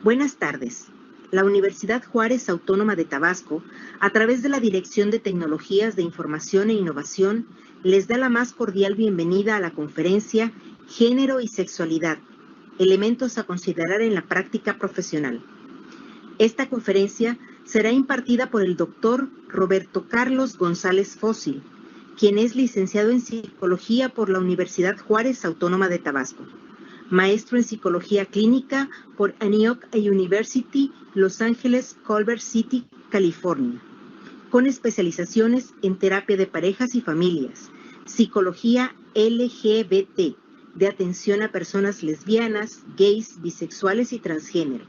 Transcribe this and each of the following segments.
Buenas tardes. La Universidad Juárez Autónoma de Tabasco, a través de la Dirección de Tecnologías de Información e Innovación, les da la más cordial bienvenida a la conferencia Género y Sexualidad, elementos a considerar en la práctica profesional. Esta conferencia será impartida por el doctor Roberto Carlos González Fósil, quien es licenciado en Psicología por la Universidad Juárez Autónoma de Tabasco, maestro en Psicología Clínica por Antioch University, Los Ángeles, Culver City, California, con especializaciones en terapia de parejas y familias, psicología LGBT, de atención a personas lesbianas, gays, bisexuales y transgénero.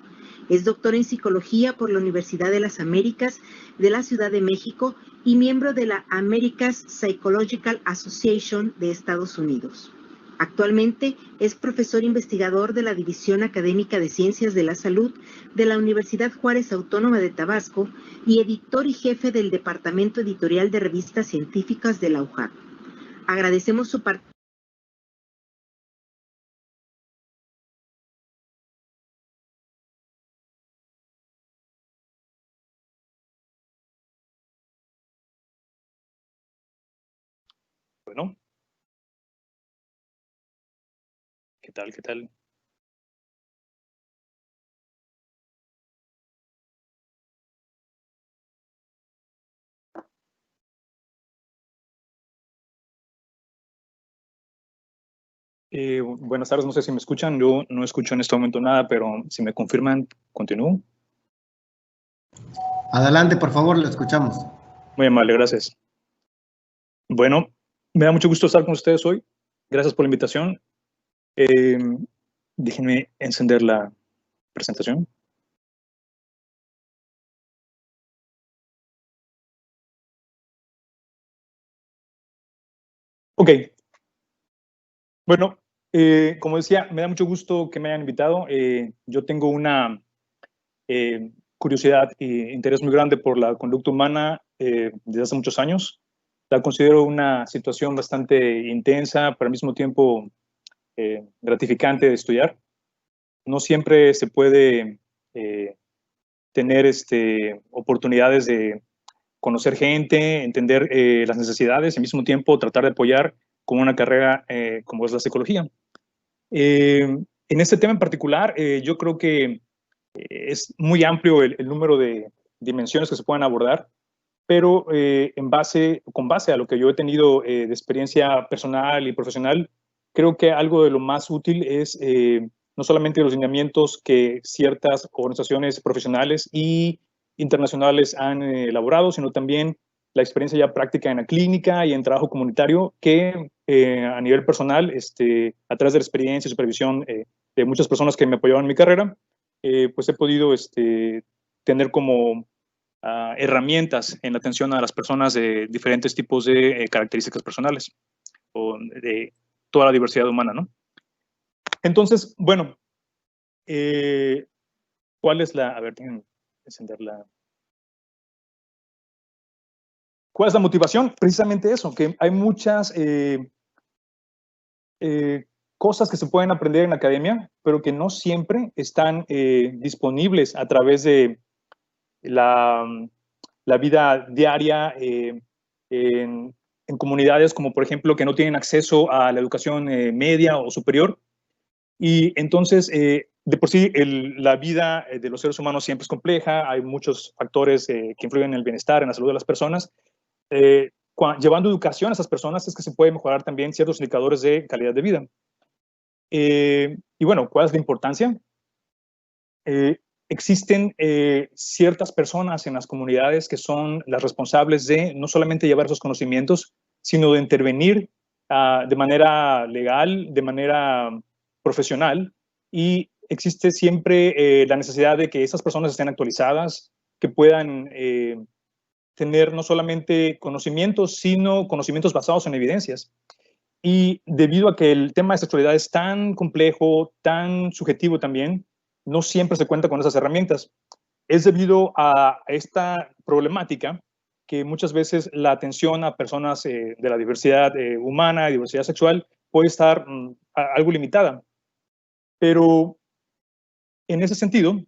Es doctor en Psicología por la Universidad de las Américas de la Ciudad de México y miembro de la America's Psychological Association de Estados Unidos. Actualmente es profesor investigador de la División Académica de Ciencias de la Salud de la Universidad Juárez Autónoma de Tabasco y editor y jefe del Departamento Editorial de Revistas Científicas de la UJAC. Agradecemos su participación. Bueno, ¿qué tal? ¿Qué tal? Buenas tardes, no sé si me escuchan, yo no escucho en este momento nada, pero si me confirman, continúo. Adelante, por favor, lo escuchamos. Muy amable, gracias. Bueno, me da mucho gusto estar con ustedes hoy. Gracias por la invitación. Déjenme encender la presentación. Ok. Bueno, como decía, me da mucho gusto que me hayan invitado. Yo tengo una curiosidad e interés muy grande por la conducta humana desde hace muchos años. La considero una situación bastante intensa, pero al mismo tiempo gratificante de estudiar. No siempre se puede tener oportunidades de conocer gente, entender las necesidades y al mismo tiempo tratar de apoyar con una carrera como es la psicología. En este tema en particular, yo creo que es muy amplio el número de dimensiones que se pueden abordar, pero con base a lo que yo he tenido de experiencia personal y profesional, creo que algo de lo más útil es no solamente los lineamientos que ciertas organizaciones profesionales y internacionales han elaborado, sino también la experiencia ya práctica en la clínica y en trabajo comunitario que a nivel personal, a través de la experiencia y supervisión de muchas personas que me apoyaron en mi carrera, pues he podido tener como herramientas en la atención a las personas de diferentes tipos de características personales o de toda la diversidad humana, ¿no? Entonces, bueno, ¿cuál es la, a ver, déjenme encender la, ¿cuál es la motivación? Precisamente eso, que hay muchas cosas que se pueden aprender en la academia, pero que no siempre están disponibles a través de la vida diaria en comunidades como, por ejemplo, que no tienen acceso a la educación media o superior. Y entonces, de por sí, la vida de los seres humanos siempre es compleja, hay muchos factores que influyen en el bienestar, en la salud de las personas. Llevando educación a esas personas es que se puede mejorar también ciertos indicadores de calidad de vida. Y bueno, ¿cuál es la importancia? Existen ciertas personas en las comunidades que son las responsables de no solamente llevar esos conocimientos, sino de intervenir de manera legal, de manera profesional, y existe siempre la necesidad de que esas personas estén actualizadas, que puedan tener no solamente conocimientos, sino conocimientos basados en evidencias. Y debido a que el tema de sexualidad es tan complejo, tan subjetivo también, no siempre se cuenta con esas herramientas. Es debido a esta problemática que muchas veces la atención a personas de la diversidad humana, diversidad sexual, puede estar algo limitada. Pero en ese sentido,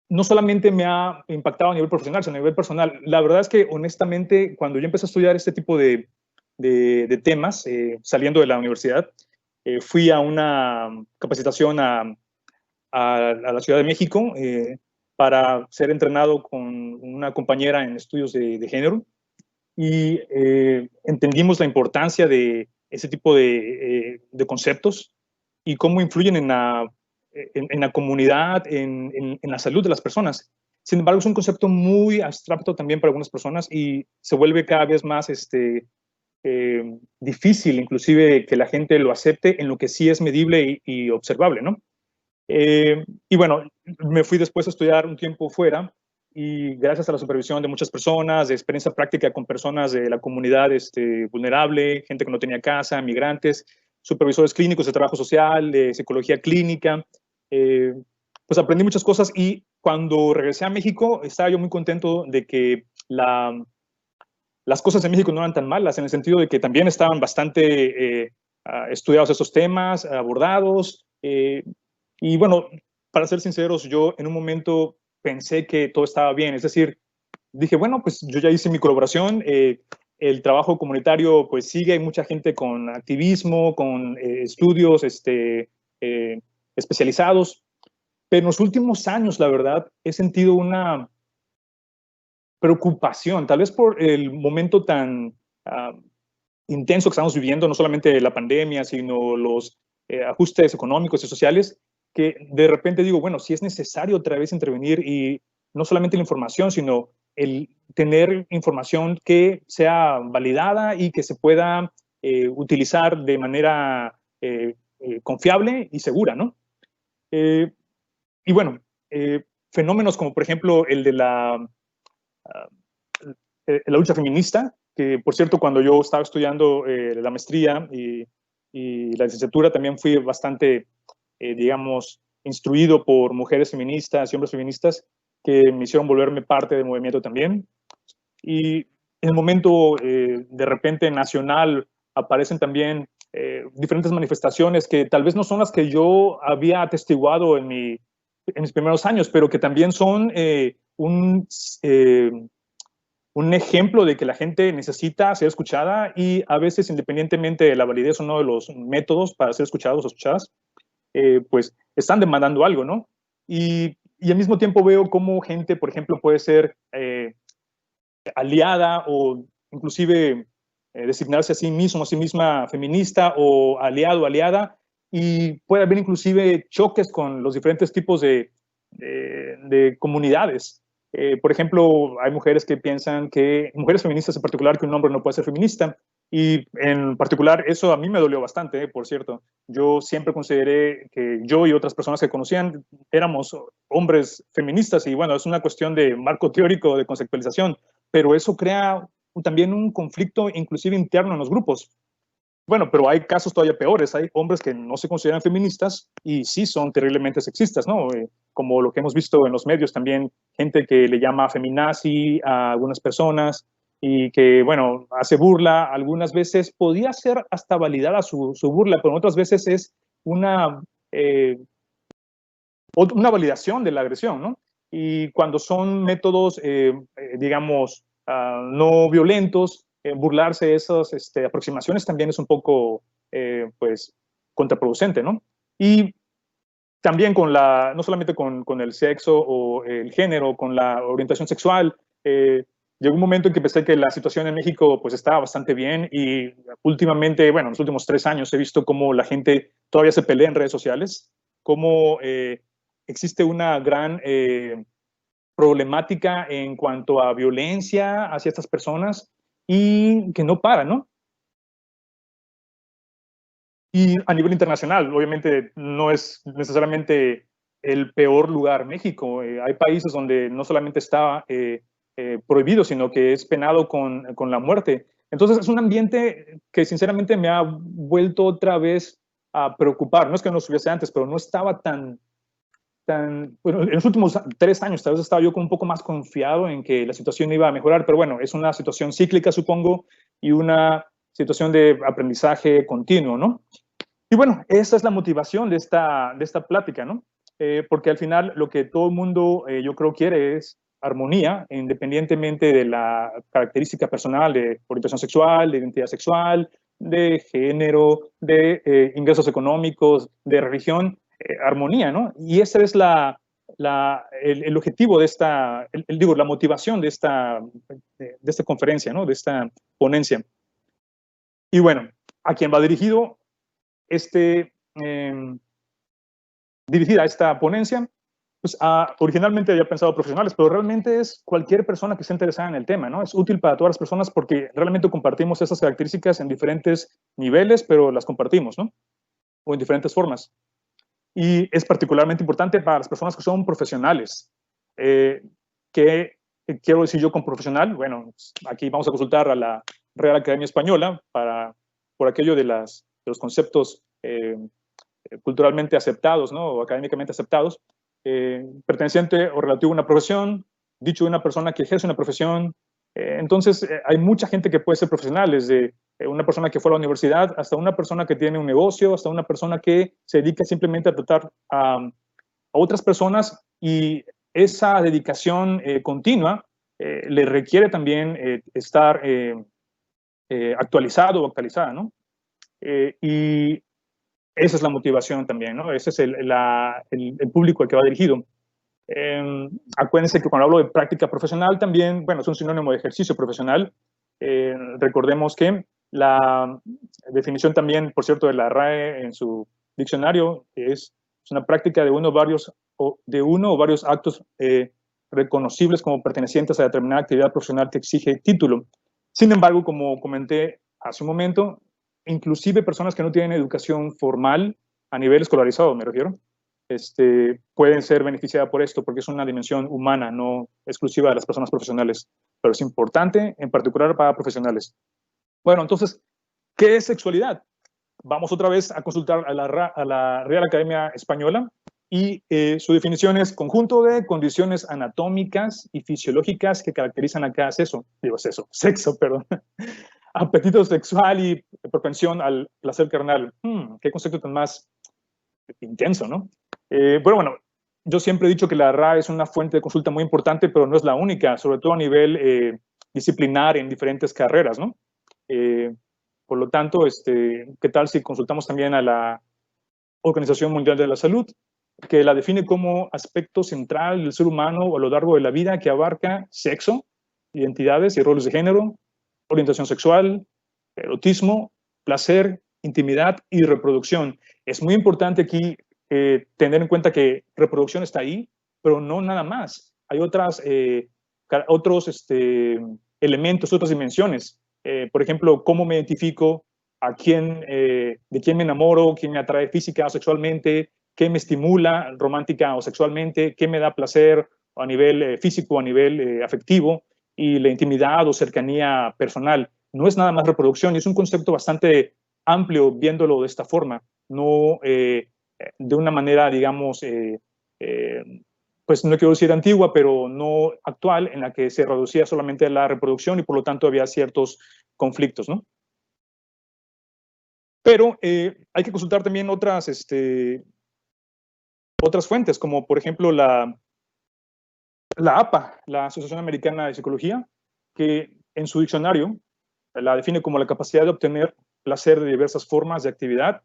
no solamente me ha impactado a nivel profesional, sino a nivel personal. La verdad es que, honestamente, cuando yo empecé a estudiar este tipo de temas, saliendo de la universidad, fui a una capacitación a la Ciudad de México para ser entrenado con una compañera en estudios de género, y entendimos la importancia de ese tipo de conceptos y cómo influyen en la comunidad, en la salud de las personas. Sin embargo, es un concepto muy abstracto también para algunas personas y se vuelve cada vez más difícil, inclusive, que la gente lo acepte en lo que sí es medible y observable, ¿no? Y bueno, me fui después a estudiar un tiempo fuera, y gracias a la supervisión de muchas personas, de experiencia práctica con personas de la comunidad vulnerable, gente que no tenía casa, migrantes, supervisores clínicos de trabajo social, de psicología clínica, pues aprendí muchas cosas, y cuando regresé a México estaba yo muy contento de que las cosas en México no eran tan malas, en el sentido de que también estaban bastante estudiados esos temas, abordados, y bueno, para ser sinceros, yo en un momento pensé que todo estaba bien. Es decir, dije, bueno, pues yo ya hice mi colaboración, el trabajo comunitario pues sigue, hay mucha gente con activismo, con estudios especializados, pero en los últimos años, la verdad, he sentido una preocupación, tal vez por el momento tan intenso que estamos viviendo, no solamente la pandemia, sino los ajustes económicos y sociales, que de repente digo, bueno, si es necesario otra vez intervenir, y no solamente la información, sino el tener información que sea validada y que se pueda utilizar de manera confiable y segura, ¿no? Y bueno, fenómenos como, por ejemplo, el de la lucha feminista, que, por cierto, cuando yo estaba estudiando la maestría y la licenciatura, también fui bastante, digamos, instruido por mujeres feministas y hombres feministas que me hicieron volverme parte del movimiento también. Y en el momento, de repente, nacional, aparecen también diferentes manifestaciones que tal vez no son las que yo había atestiguado en mis primeros años, pero que también son un ejemplo de que la gente necesita ser escuchada, y a veces, independientemente de la validez o no de los métodos para ser escuchados o escuchadas, pues están demandando algo, ¿no? Y al mismo tiempo veo cómo gente, por ejemplo, puede ser aliada o inclusive designarse a sí mismo, a sí misma feminista, o aliado, aliada, y puede haber inclusive choques con los diferentes tipos de comunidades. Por ejemplo, hay mujeres que piensan que, mujeres feministas en particular, que un hombre no puede ser feminista, y en particular eso a mí me dolió bastante, por cierto. Yo siempre consideré que yo y otras personas que conocían éramos hombres feministas, y bueno, es una cuestión de marco teórico, de conceptualización, pero eso crea también un conflicto inclusive interno en los grupos. Bueno, pero hay casos todavía peores. Hay hombres que no se consideran feministas y sí son terriblemente sexistas, ¿no? Como lo que hemos visto en los medios también, gente que le llama feminazi a algunas personas y que, bueno, hace burla. Algunas veces podía ser hasta validada su burla, pero otras veces es una validación de la agresión, ¿no? Y cuando son métodos, digamos, no violentos, burlarse de esas aproximaciones también es un poco, pues, contraproducente, ¿no? Y también no solamente con el sexo o el género, con la orientación sexual, llegó un momento en que pensé que la situación en México pues estaba bastante bien, y últimamente, bueno, en los últimos 3 años he visto cómo la gente todavía se pelea en redes sociales, cómo existe una gran problemática en cuanto a violencia hacia estas personas, y que no para, ¿no? Y a nivel internacional, obviamente, no es necesariamente el peor lugar México. Hay países donde no solamente está prohibido, sino que es penado con la muerte. Entonces, es un ambiente que sinceramente me ha vuelto otra vez a preocupar. No es que no estuviese antes, pero no estaba tan bueno, en los últimos 3 años tal vez estaba yo un poco más confiado en que la situación iba a mejorar, pero bueno, es una situación cíclica, supongo, y una situación de aprendizaje continuo, ¿no? Y bueno, esa es la motivación de esta plática, ¿no? porque al final lo que todo el mundo yo creo quiere es armonía, independientemente de la característica personal de orientación sexual, de identidad sexual, de género, de ingresos económicos, de religión, armonía, ¿no? Y ese es el objetivo de esta, digo, la motivación de esta conferencia, ¿no? De esta ponencia. Y bueno, ¿a quién va dirigido dirigida esta ponencia? Pues originalmente había pensado profesionales, pero realmente es cualquier persona que esté interesada en el tema, ¿no? Es útil para todas las personas porque realmente compartimos esas características en diferentes niveles, pero las compartimos, ¿no? O en diferentes formas. Y es particularmente importante para las personas que son profesionales. ¿Qué quiero decir yo con profesional? Bueno, aquí vamos a consultar a la Real Academia Española por aquello de los conceptos culturalmente aceptados, ¿no? O académicamente aceptados, perteneciente o relativo a una profesión, dicho de una persona que ejerce una profesión. Entonces, hay mucha gente que puede ser profesional, desde una persona que fue a la universidad, hasta una persona que tiene un negocio, hasta una persona que se dedica simplemente a tratar a otras personas, y esa dedicación continua le requiere también estar actualizado o actualizada, ¿no? Y esa es la motivación también, ¿no? Ese es el público al que va dirigido. Acuérdense que cuando hablo de práctica profesional también, bueno, es un sinónimo de ejercicio profesional. Recordemos que la definición también, por cierto, de la RAE en su diccionario es una práctica de uno o varios actos reconocibles como pertenecientes a determinada actividad profesional que exige título. Sin embargo, como comenté hace un momento, inclusive personas que no tienen educación formal a nivel escolarizado, me refiero, pueden ser beneficiadas por esto porque es una dimensión humana, no exclusiva de las personas profesionales, pero es importante en particular para profesionales. Bueno, entonces, ¿qué es sexualidad? Vamos otra vez a consultar a la Real Academia Española, y su definición es conjunto de condiciones anatómicas y fisiológicas que caracterizan a cada sexo, perdón, apetito sexual y propensión al placer carnal. Qué concepto tan más intenso, ¿no? Bueno, yo siempre he dicho que la RAE es una fuente de consulta muy importante, pero no es la única, sobre todo a nivel disciplinar en diferentes carreras, ¿no? Por lo tanto, ¿qué tal si consultamos también a la Organización Mundial de la Salud, que la define como aspecto central del ser humano a lo largo de la vida, que abarca sexo, identidades y roles de género, orientación sexual, erotismo, placer, intimidad y reproducción? Es muy importante aquí tener en cuenta que reproducción está ahí, pero no nada más. Hay otros elementos, otras dimensiones. Por ejemplo, cómo me identifico, de quién me enamoro, quién me atrae física o sexualmente, qué me estimula romántica o sexualmente, qué me da placer a nivel físico, a nivel afectivo, y la intimidad o cercanía personal. No es nada más reproducción, y es un concepto bastante amplio viéndolo de esta forma, no de una manera, digamos, pues no quiero decir antigua, pero no actual, en la que se reducía solamente a la reproducción y por lo tanto había ciertos conflictos, ¿no? Pero hay que consultar también otras fuentes, como por ejemplo la APA, la Asociación Americana de Psicología, que en su diccionario la define como la capacidad de obtener placer de diversas formas de actividad,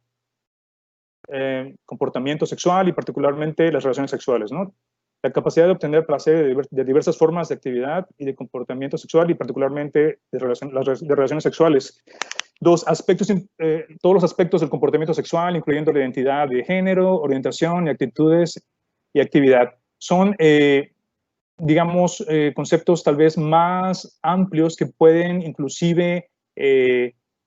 comportamiento sexual y particularmente las relaciones sexuales, ¿no? La capacidad de obtener placer de diversas formas de actividad y de comportamiento sexual y particularmente de relaciones sexuales. Todos los aspectos del comportamiento sexual, incluyendo la identidad de género, orientación y actitudes y actividad. Son, digamos, conceptos tal vez más amplios que pueden inclusive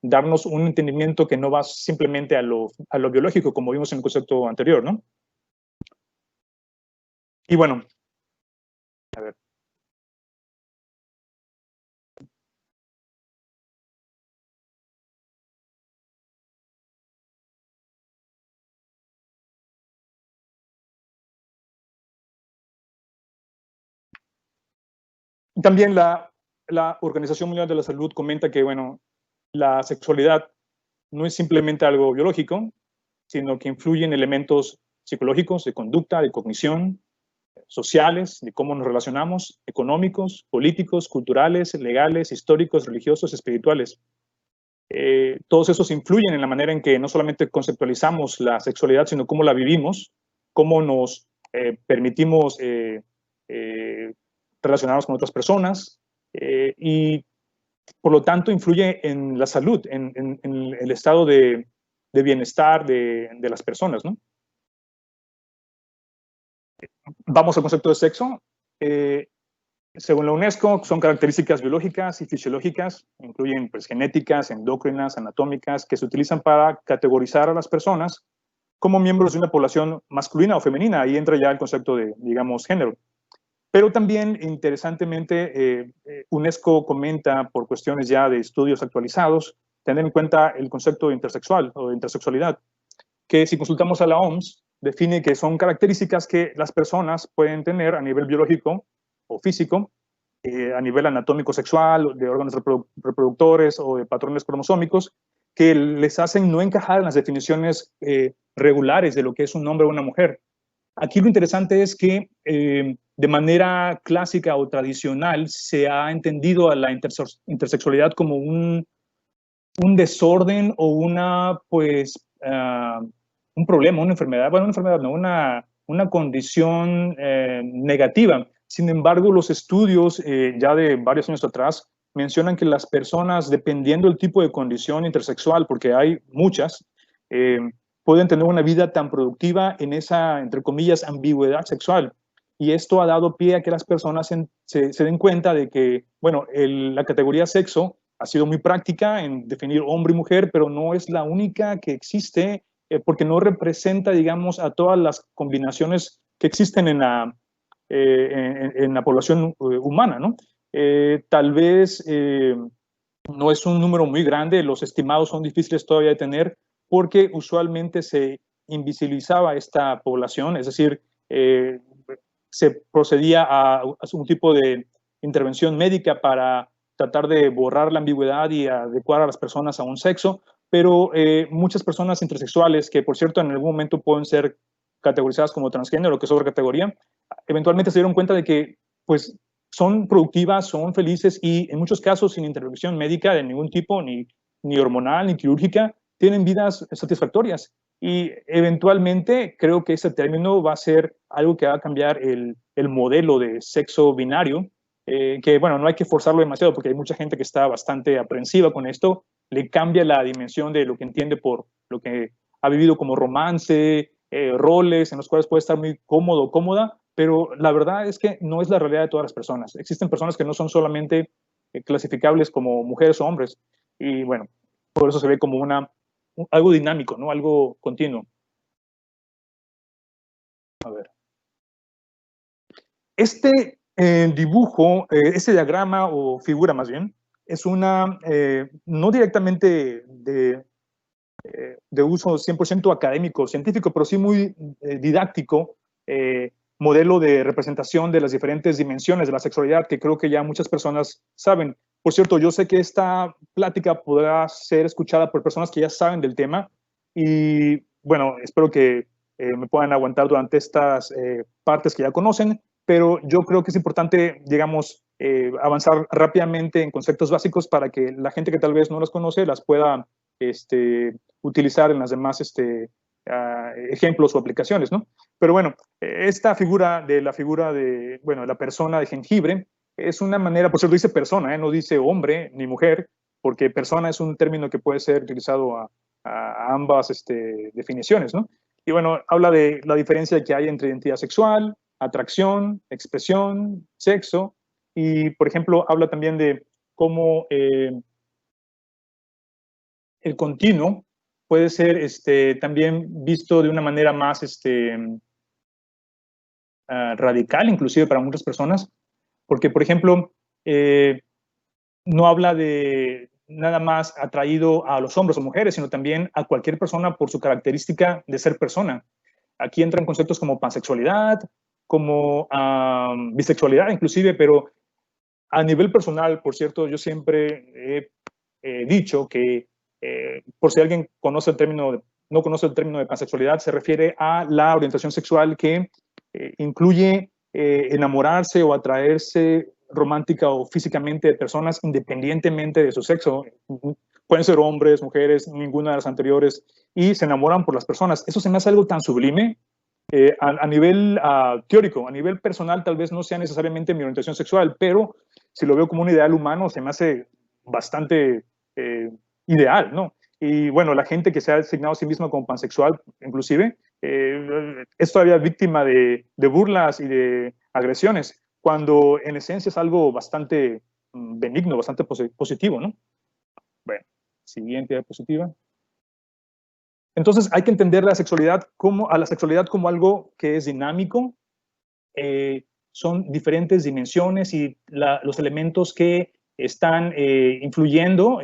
darnos un entendimiento que no va simplemente a lo biológico, como vimos en el concepto anterior, ¿no? Y bueno, a ver. También la Organización Mundial de la Salud comenta que, bueno, la sexualidad no es simplemente algo biológico, sino que influyen elementos psicológicos, de conducta, de cognición, sociales, de cómo nos relacionamos, económicos, políticos, culturales, legales, históricos, religiosos, espirituales. Todos esos influyen en la manera en que no solamente conceptualizamos la sexualidad, sino cómo la vivimos, cómo nos permitimos relacionarnos con otras personas y por lo tanto influye en la salud, en el estado de bienestar de las personas, ¿no? Vamos al concepto de sexo. Según la UNESCO, son características biológicas y fisiológicas, incluyen pues, genéticas, endócrinas, anatómicas, que se utilizan para categorizar a las personas como miembros de una población masculina o femenina. Ahí entra ya el concepto de, digamos, género. Pero también, interesantemente, UNESCO comenta, por cuestiones ya de estudios actualizados, tener en cuenta el concepto de intersexual o de intersexualidad, que si consultamos a la OMS, define que son características que las personas pueden tener a nivel biológico o físico, a nivel anatómico sexual, de órganos reproductores o de patrones cromosómicos, que les hacen no encajar en las definiciones regulares de lo que es un hombre o una mujer. Aquí lo interesante es que de manera clásica o tradicional se ha entendido a la intersexualidad como un desorden o una, pues, un problema, una enfermedad, bueno, una enfermedad, no, una condición negativa. Sin embargo, los estudios ya de varios años atrás mencionan que las personas, dependiendo del tipo de condición intersexual, porque hay muchas, pueden tener una vida tan productiva en esa, entre comillas, ambigüedad sexual. Y esto ha dado pie a que las personas se den cuenta de que, bueno, la categoría sexo ha sido muy práctica en definir hombre y mujer, pero no es la única que existe porque no representa, digamos, a todas las combinaciones que existen en la población humana, ¿no? Tal vez no es un número muy grande, los estimados son difíciles todavía de tener porque usualmente se invisibilizaba esta población, es decir, se procedía a un tipo de intervención médica para tratar de borrar la ambigüedad y adecuar a las personas a un sexo, pero muchas personas intersexuales, que por cierto en algún momento pueden ser categorizadas como transgénero, que es otra categoría, eventualmente se dieron cuenta de que pues, son productivas, son felices y en muchos casos sin intervención médica de ningún tipo, ni hormonal, ni quirúrgica, tienen vidas satisfactorias. Y eventualmente creo que ese término va a ser algo que va a cambiar el modelo de sexo binario, que bueno, no hay que forzarlo demasiado porque hay mucha gente que está bastante aprensiva con esto, le cambia la dimensión de lo que entiende por lo que ha vivido como romance, roles en los cuales puede estar muy cómodo o cómoda, pero la verdad es que no es la realidad de todas las personas. Existen personas que no son solamente clasificables como mujeres o hombres, y bueno, por eso se ve como algo dinámico, ¿no? Algo continuo. A ver. Este dibujo, este diagrama o figura más bien, es una, no directamente de uso 100% académico, científico, pero sí muy didáctico, modelo de representación de las diferentes dimensiones de la sexualidad que creo que ya muchas personas saben. Por cierto, yo sé que esta plática podrá ser escuchada por personas que ya saben del tema y bueno, espero que me puedan aguantar durante estas partes que ya conocen, pero yo creo que es importante, digamos, avanzar rápidamente en conceptos básicos para que la gente que tal vez no las conoce las pueda utilizar en las demás ejemplos o aplicaciones, ¿no? Pero bueno, esta figura de, bueno, la persona de jengibre es una manera, por cierto, dice persona, no dice hombre ni mujer, porque persona es un término que puede ser utilizado a ambas definiciones, ¿no? Y bueno, habla de la diferencia que hay entre identidad sexual, atracción, expresión, sexo, y por ejemplo, habla también de cómo el continuo puede ser también visto de una manera más radical, inclusive para muchas personas, porque, por ejemplo, no habla de nada más atraído a los hombres o mujeres, sino también a cualquier persona por su característica de ser persona. Aquí entran conceptos como pansexualidad, como bisexualidad inclusive, pero a nivel personal, por cierto, yo siempre he dicho que, por si alguien conoce el término de no conoce el término de pansexualidad, se refiere a la orientación sexual que incluye enamorarse o atraerse romántica o físicamente de personas independientemente de su sexo. Pueden ser hombres, mujeres, ninguna de las anteriores, y se enamoran por las personas. Eso se me hace algo tan sublime. A nivel teórico, a nivel personal, tal vez no sea necesariamente mi orientación sexual, pero si lo veo como un ideal humano, se me hace bastante ideal, ¿no? Y bueno, la gente que se ha designado a sí misma como pansexual, inclusive, es todavía víctima de burlas y de agresiones, cuando en esencia es algo bastante benigno, bastante positivo, ¿no? Bueno, siguiente diapositiva. Entonces hay que entender a la sexualidad como algo que es dinámico, son diferentes dimensiones y los elementos que están influyendo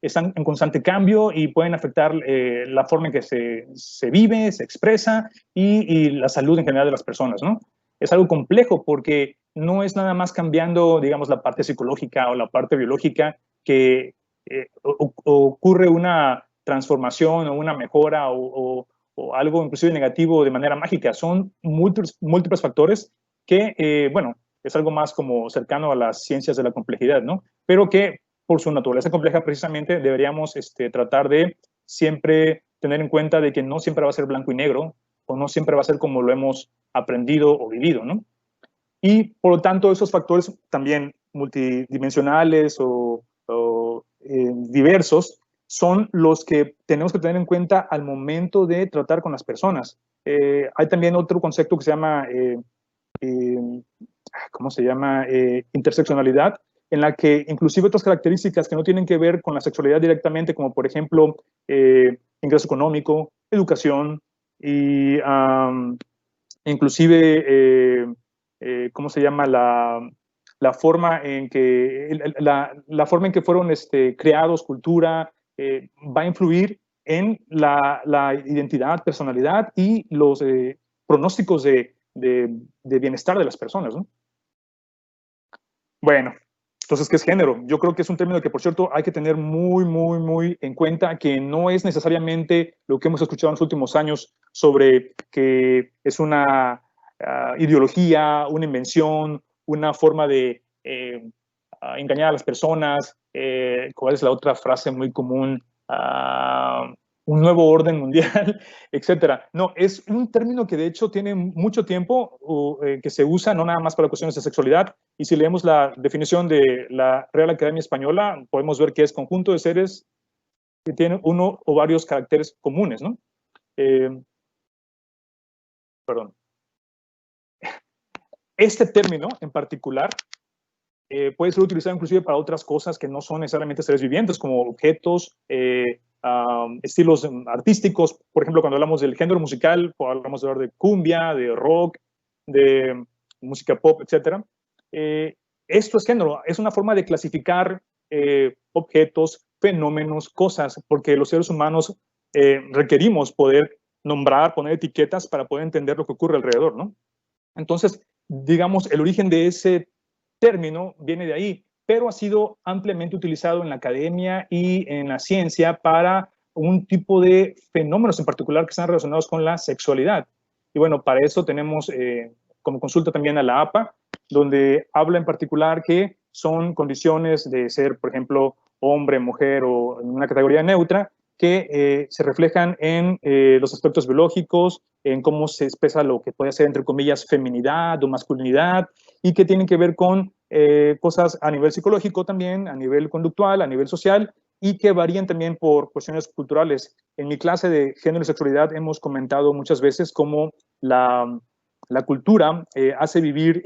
están en constante cambio y pueden afectar la forma en que se vive, se expresa y la salud en general de las personas, ¿no? Es algo complejo porque no es nada más cambiando, digamos, la parte psicológica o la parte biológica que ocurre una transformación o una mejora o algo inclusive negativo de manera mágica. Son múltiples factores que, bueno, es algo más como cercano a las ciencias de la complejidad, ¿no? Pero que por su naturaleza compleja precisamente deberíamos tratar de siempre tener en cuenta de que no siempre va a ser blanco y negro o no siempre va a ser como lo hemos aprendido o vivido, ¿no? Y por lo tanto esos factores también multidimensionales o diversos son los que tenemos que tener en cuenta al momento de tratar con las personas. Hay también otro concepto que se llama, ¿cómo se llama? Interseccionalidad, en la que inclusive otras características que no tienen que ver con la sexualidad directamente, como por ejemplo ingreso económico, educación y inclusive, ¿cómo se llama? La forma en que, la forma en que fueron creados, cultura, va a influir en la identidad, personalidad y los pronósticos de bienestar de las personas, ¿no? Bueno, entonces, ¿qué es género? Yo creo que es un término que, por cierto, hay que tener muy en cuenta, que no es necesariamente lo que hemos escuchado en los últimos años sobre que es una ideología, una invención, una forma de engañar a las personas. ¿Cuál es la otra frase muy común? Un nuevo orden mundial, etcétera. No, es un término que de hecho tiene mucho tiempo que se usa, no nada más para cuestiones de sexualidad, y si leemos la definición de la Real Academia Española, podemos ver que es conjunto de seres que tienen uno o varios caracteres comunes, ¿no? Perdón. Este término en particular puede ser utilizado inclusive para otras cosas que no son necesariamente seres vivientes, como objetos, estilos artísticos. Por ejemplo, cuando hablamos del género musical, hablamos de hablar de cumbia, de rock, de música pop, etc. Esto es género, es una forma de clasificar objetos, fenómenos, cosas, porque los seres humanos requerimos poder nombrar, poner etiquetas para poder entender lo que ocurre alrededor, ¿no? Entonces, digamos, el origen de ese término viene de ahí, pero ha sido ampliamente utilizado en la academia y en la ciencia para un tipo de fenómenos en particular que están relacionados con la sexualidad. Y bueno, para eso tenemos como consulta también a la APA, donde habla en particular que son condiciones de ser, por ejemplo, hombre, mujer o en una categoría neutra, que se reflejan en los aspectos biológicos, en cómo se expresa lo que puede ser, entre comillas, feminidad o masculinidad, y que tienen que ver con cosas a nivel psicológico también, a nivel conductual, a nivel social, y que varían también por cuestiones culturales. En mi clase de género y sexualidad hemos comentado muchas veces cómo la cultura hace vivir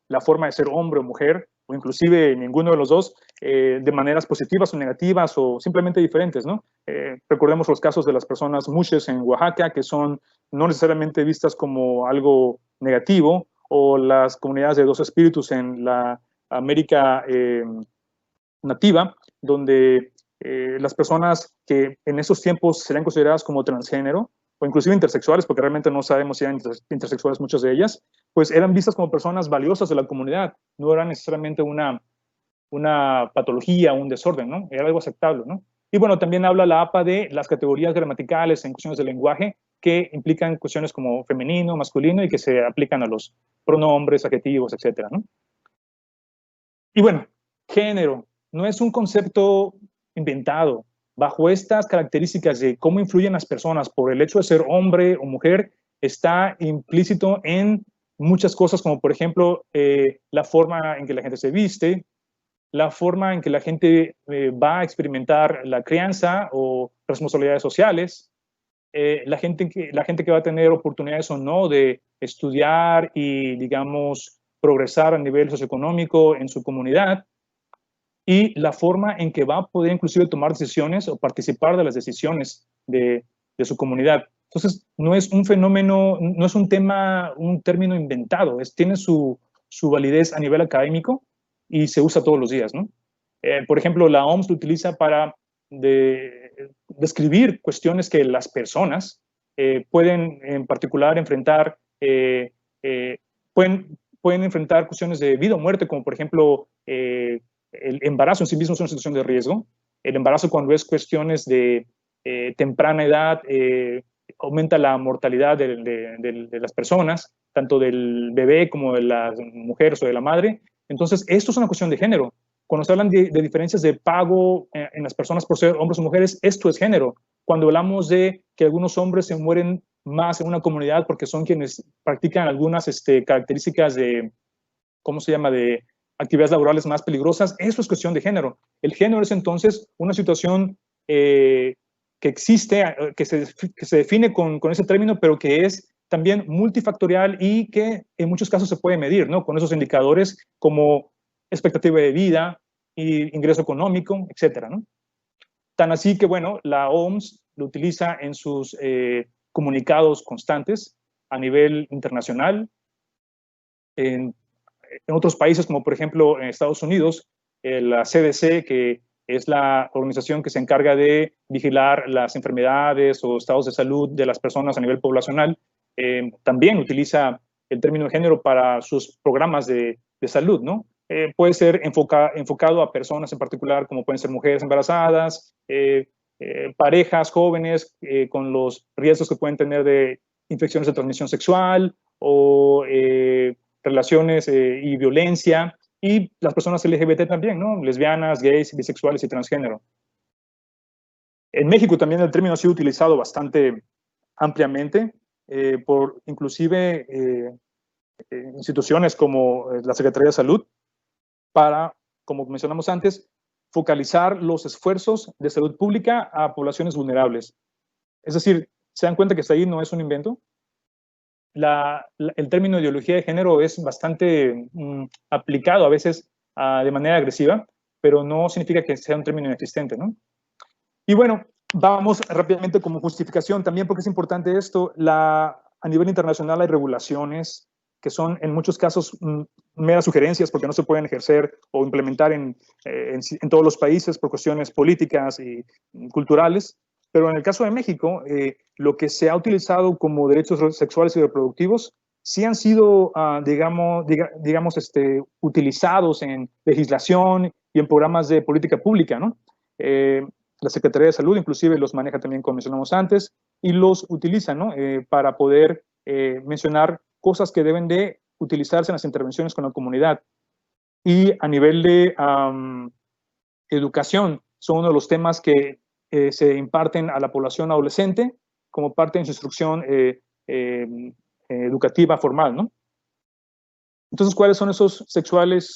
la forma de ser hombre o mujer, o inclusive ninguno de los dos, de maneras positivas o negativas o simplemente diferentes, ¿no? Recordemos los casos de las personas mushes en Oaxaca, que son no necesariamente vistas como algo negativo, o las comunidades de dos espíritus en la América nativa, donde las personas que en esos tiempos serían consideradas como transgénero, o inclusive intersexuales, porque realmente no sabemos si eran intersexuales muchas de ellas, pues eran vistas como personas valiosas de la comunidad, no eran necesariamente una patología, un desorden, ¿no? Era algo aceptable, ¿no? Y bueno, también habla la APA de las categorías gramaticales en cuestiones de lenguaje que implican cuestiones como femenino, masculino y que se aplican a los pronombres, adjetivos, etcétera, ¿no? Y bueno, género no es un concepto inventado. Bajo estas características de cómo influyen las personas por el hecho de ser hombre o mujer, está implícito en muchas cosas, como por ejemplo la forma en que la gente se viste, la forma en que la gente va a experimentar la crianza o responsabilidades sociales, la gente que va a tener oportunidades o no de estudiar y, digamos, progresar a nivel socioeconómico en su comunidad, y la forma en que va a poder inclusive tomar decisiones o participar de las decisiones de su comunidad. Entonces, no es un fenómeno, no es un tema, un término inventado, tiene su validez a nivel académico y se usa todos los días, ¿no? Por ejemplo, la OMS lo utiliza para describir cuestiones que las personas pueden en particular enfrentar, pueden enfrentar cuestiones de vida o muerte, como por ejemplo el embarazo en sí mismo es una situación de riesgo. El embarazo, cuando es cuestiones de temprana edad, aumenta la mortalidad de las personas, tanto del bebé como de las mujeres o de la madre. Entonces, esto es una cuestión de género. Cuando se hablan de diferencias de pago en las personas por ser hombres o mujeres, esto es género. Cuando hablamos de que algunos hombres se mueren más en una comunidad porque son quienes practican algunas características de, ¿cómo se llama?, de actividades laborales más peligrosas, eso es cuestión de género. El género es entonces una situación que existe, que se define con ese término, pero que es también multifactorial y que en muchos casos se puede medir, ¿no? Con esos indicadores como expectativa de vida, y ingreso económico, etcétera, ¿no? Tan así que, bueno, la OMS lo utiliza en sus comunicados constantes a nivel internacional, en otros países, como por ejemplo en Estados Unidos, la CDC, que es la organización que se encarga de vigilar las enfermedades o estados de salud de las personas a nivel poblacional, también utiliza el término de género para sus programas de salud, ¿no? Puede ser enfocado a personas en particular, como pueden ser mujeres embarazadas, parejas jóvenes con los riesgos que pueden tener de infecciones de transmisión sexual o relaciones y violencia, y las personas LGBT también, ¿no? Lesbianas, gays, bisexuales y transgénero. En México también el término ha sido utilizado bastante ampliamente por inclusive instituciones como la Secretaría de Salud para, como mencionamos antes, focalizar los esfuerzos de salud pública a poblaciones vulnerables. Es decir, ¿se dan cuenta que hasta ahí no es un invento? El término ideología de género es bastante aplicado a veces de manera agresiva, pero no significa que sea un término inexistente, ¿no? Y bueno, vamos rápidamente como justificación también, porque es importante esto. A nivel internacional hay regulaciones que son en muchos casos meras sugerencias porque no se pueden ejercer o implementar en todos los países por cuestiones políticas y culturales. Pero en el caso de México, lo que se ha utilizado como derechos sexuales y reproductivos sí han sido, digamos, utilizados en legislación y en programas de política pública, ¿no? La Secretaría de Salud inclusive los maneja también, como mencionamos antes, y los utiliza, ¿no? Para poder mencionar cosas que deben de utilizarse en las intervenciones con la comunidad. Y a nivel de educación, son uno de los temas que se imparten a la población adolescente como parte de su instrucción educativa formal, ¿no? Entonces, ¿cuáles son esos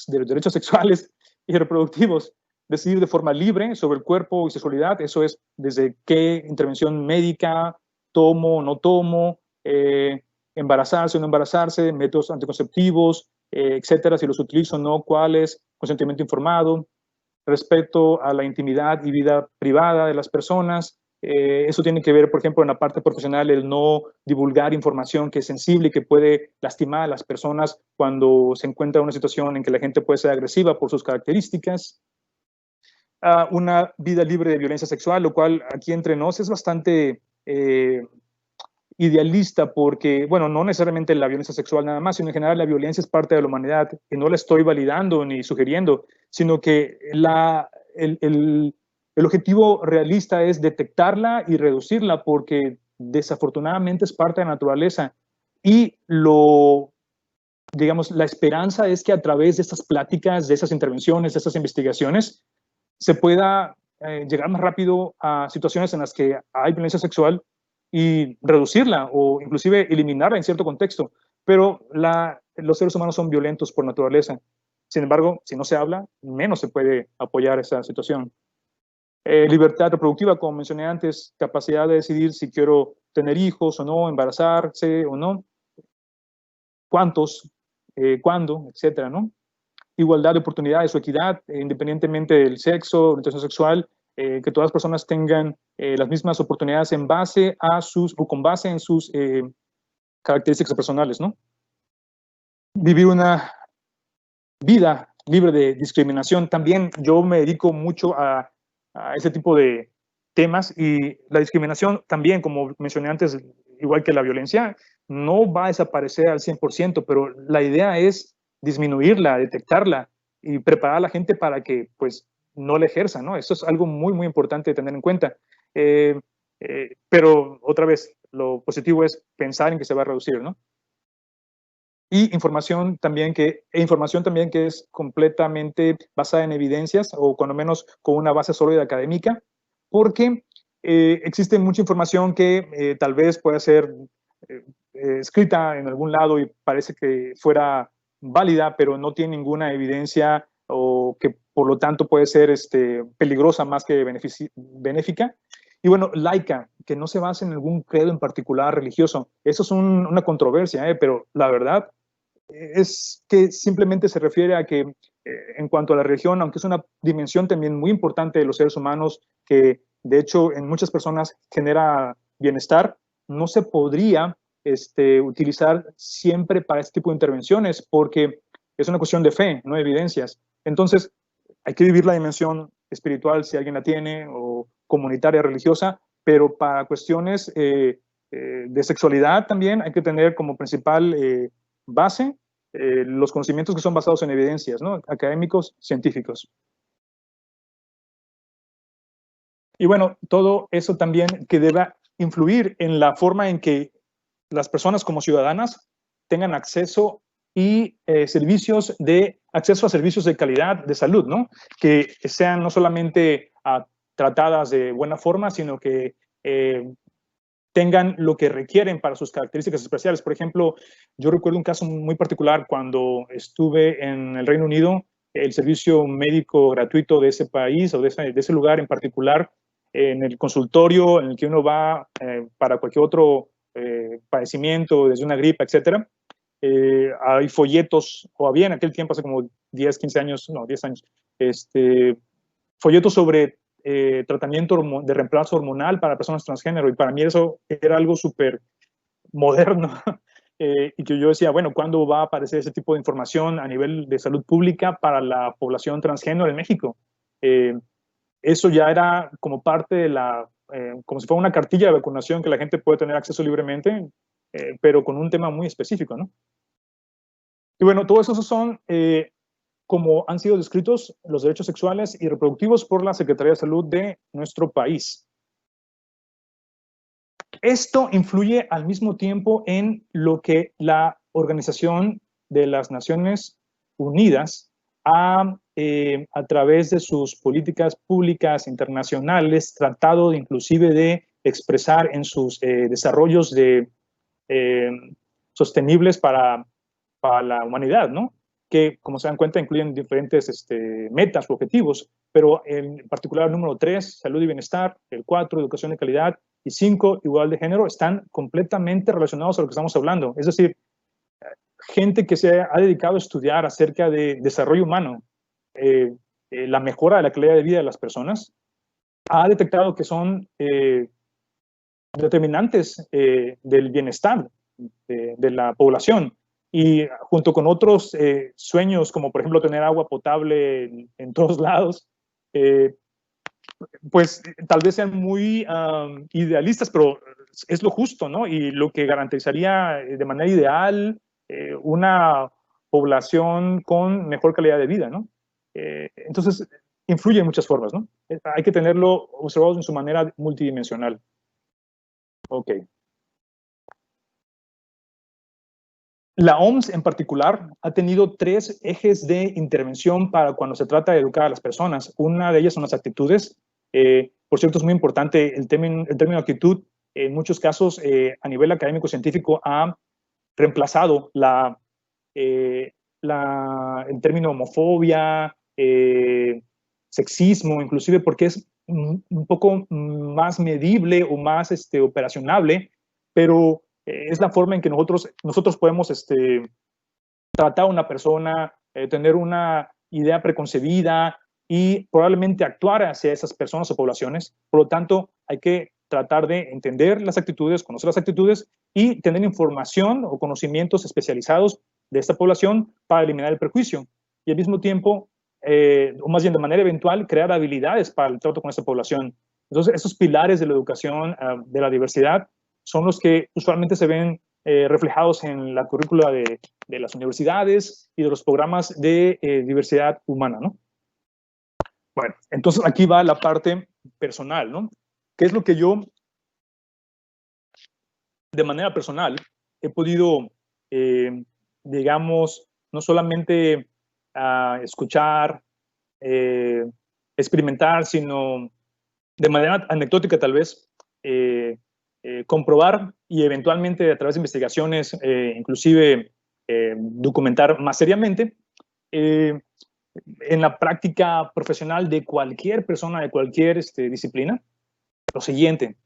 derechos sexuales y reproductivos? Decidir de forma libre sobre el cuerpo y sexualidad, eso es desde qué intervención médica tomo o no tomo, embarazarse o no embarazarse, métodos anticonceptivos, etcétera, si los utilizo o no, cuáles, consentimiento informado, respecto a la intimidad y vida privada de las personas. Eso tiene que ver, por ejemplo, en la parte profesional, el no divulgar información que es sensible y que puede lastimar a las personas cuando se encuentra en una situación en que la gente puede ser agresiva por sus características. Una vida libre de violencia sexual, lo cual aquí entre nos es bastante idealista porque, bueno, no necesariamente la violencia sexual nada más, sino en general la violencia es parte de la humanidad, y no la estoy validando ni sugiriendo, sino que El objetivo realista es detectarla y reducirla porque desafortunadamente es parte de la naturaleza y digamos, la esperanza es que a través de estas pláticas, de esas intervenciones, de estas investigaciones, se pueda llegar más rápido a situaciones en las que hay violencia sexual y reducirla o inclusive eliminarla en cierto contexto. Pero los seres humanos son violentos por naturaleza. Sin embargo, si no se habla, menos se puede apoyar esa situación. Libertad reproductiva, como mencioné antes, capacidad de decidir si quiero tener hijos o no, embarazarse o no, cuántos, cuándo, etcétera, ¿no? Igualdad de oportunidades o equidad, independientemente del sexo, orientación sexual, que todas las personas tengan las mismas oportunidades en base a o con base en sus características personales, ¿no? Vivir una vida libre de discriminación. También yo me dedico mucho a ese tipo de temas y la discriminación también, como mencioné antes, igual que la violencia, no va a desaparecer al 100%, pero la idea es disminuirla, detectarla y preparar a la gente para que pues no la ejerza, ¿no? Eso es algo muy, muy importante de tener en cuenta. Pero otra vez, lo positivo es pensar en que se va a reducir, ¿no? Y información también que es completamente basada en evidencias o cuando menos con una base sólida académica, porque existe mucha información que tal vez pueda ser escrita en algún lado y parece que fuera válida, pero no tiene ninguna evidencia o que por lo tanto puede ser peligrosa más que benéfica. Y bueno, laica, que no se basa en algún credo en particular religioso. Eso es una controversia, pero la verdad es que simplemente se refiere a que en cuanto a la religión, aunque es una dimensión también muy importante de los seres humanos, que de hecho en muchas personas genera bienestar, no se podría utilizar siempre para este tipo de intervenciones porque es una cuestión de fe, no de evidencias. Entonces, hay que vivir la dimensión espiritual si alguien la tiene o comunitaria, religiosa, pero para cuestiones de sexualidad también hay que tener como principal base los conocimientos que son basados en evidencias, ¿no? Académicos, científicos. Y bueno, todo eso también que deba influir en la forma en que las personas como ciudadanas tengan acceso y acceso a servicios de calidad de salud, ¿no? Que sean no solamente tratadas de buena forma, sino que tengan lo que requieren para sus características especiales. Por ejemplo, yo recuerdo un caso muy particular cuando estuve en el Reino Unido, el servicio médico gratuito de ese país o de ese lugar en particular, en el consultorio en el que uno va para cualquier otro padecimiento, desde una gripe, etcétera. Hay folletos, o había en aquel tiempo, hace como 10, 15 años, no, 10 años, folletos sobre tratamiento de reemplazo hormonal para personas transgénero, y para mí eso era algo súper moderno, y que yo decía, bueno, ¿cuándo va a aparecer ese tipo de información a nivel de salud pública para la población transgénero en México? Eso ya era como parte de como si fuera una cartilla de vacunación que la gente puede tener acceso libremente, pero con un tema muy específico, ¿no? Y bueno, todos esos son como han sido descritos los derechos sexuales y reproductivos por la Secretaría de Salud de nuestro país. Esto influye al mismo tiempo en lo que la Organización de las Naciones Unidas a través de sus políticas públicas internacionales tratado inclusive de expresar en sus desarrollos sostenibles para la humanidad, ¿no? Que, como se dan cuenta, incluyen diferentes metas u objetivos, pero en particular el número 3, salud y bienestar, el 4, educación de calidad, y 5, igualdad de género, están completamente relacionados a lo que estamos hablando. Es decir, gente que se ha dedicado a estudiar acerca de desarrollo humano, la mejora de la calidad de vida de las personas, ha detectado que son determinantes del bienestar de la población. Y junto con otros sueños, como por ejemplo tener agua potable en todos lados, pues tal vez sean muy idealistas, pero es lo justo, ¿no? Y lo que garantizaría de manera ideal una población con mejor calidad de vida, ¿no? Entonces, influye en muchas formas, ¿no? Hay que tenerlo observado en su manera multidimensional. Ok. La OMS en particular ha tenido 3 ejes de intervención para cuando se trata de educar a las personas. Una de ellas son las actitudes. Por cierto, es muy importante el término actitud. En muchos casos, a nivel académico-científico, ha reemplazado el término homofobia, sexismo, inclusive porque es un poco más medible o más operacionable, pero es la forma en que nosotros podemos tratar a una persona, tener una idea preconcebida y probablemente actuar hacia esas personas o poblaciones. Por lo tanto, hay que tratar de entender las actitudes, conocer las actitudes y tener información o conocimientos especializados de esta población para eliminar el prejuicio. Y al mismo tiempo, o más bien de manera eventual, crear habilidades para el trato con esta población. Entonces, esos pilares de la educación de la diversidad son los que usualmente se ven reflejados en la currícula de las universidades y de los programas de diversidad humana, ¿no? Bueno, entonces aquí va la parte personal, ¿no? ¿Qué es lo que yo, de manera personal, he podido, digamos, no solamente escuchar, experimentar, sino de manera anecdótica tal vez, comprobar y eventualmente a través de investigaciones, inclusive documentar más seriamente, en la práctica profesional de cualquier persona, de cualquier disciplina, lo siguiente: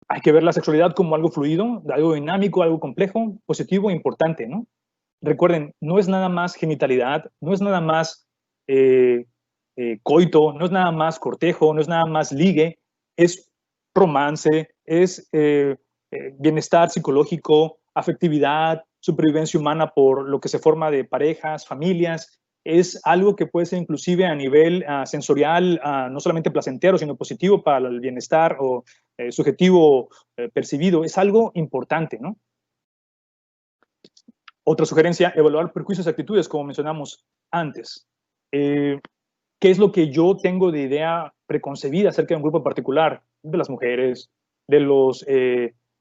hay que ver la sexualidad como algo fluido, algo dinámico, algo complejo, positivo e importante, ¿no? Recuerden, no es nada más genitalidad, no es nada más coito, no es nada más cortejo, no es nada más ligue, es romance, es bienestar psicológico, afectividad, supervivencia humana por lo que se forma de parejas, familias. Es algo que puede ser inclusive a nivel sensorial, no solamente placentero, sino positivo para el bienestar o subjetivo percibido. Es algo importante, ¿no? Otra sugerencia: evaluar prejuicios y actitudes, como mencionamos antes. ¿Qué es lo que yo tengo de idea preconcebida acerca de un grupo particular? De las mujeres, de los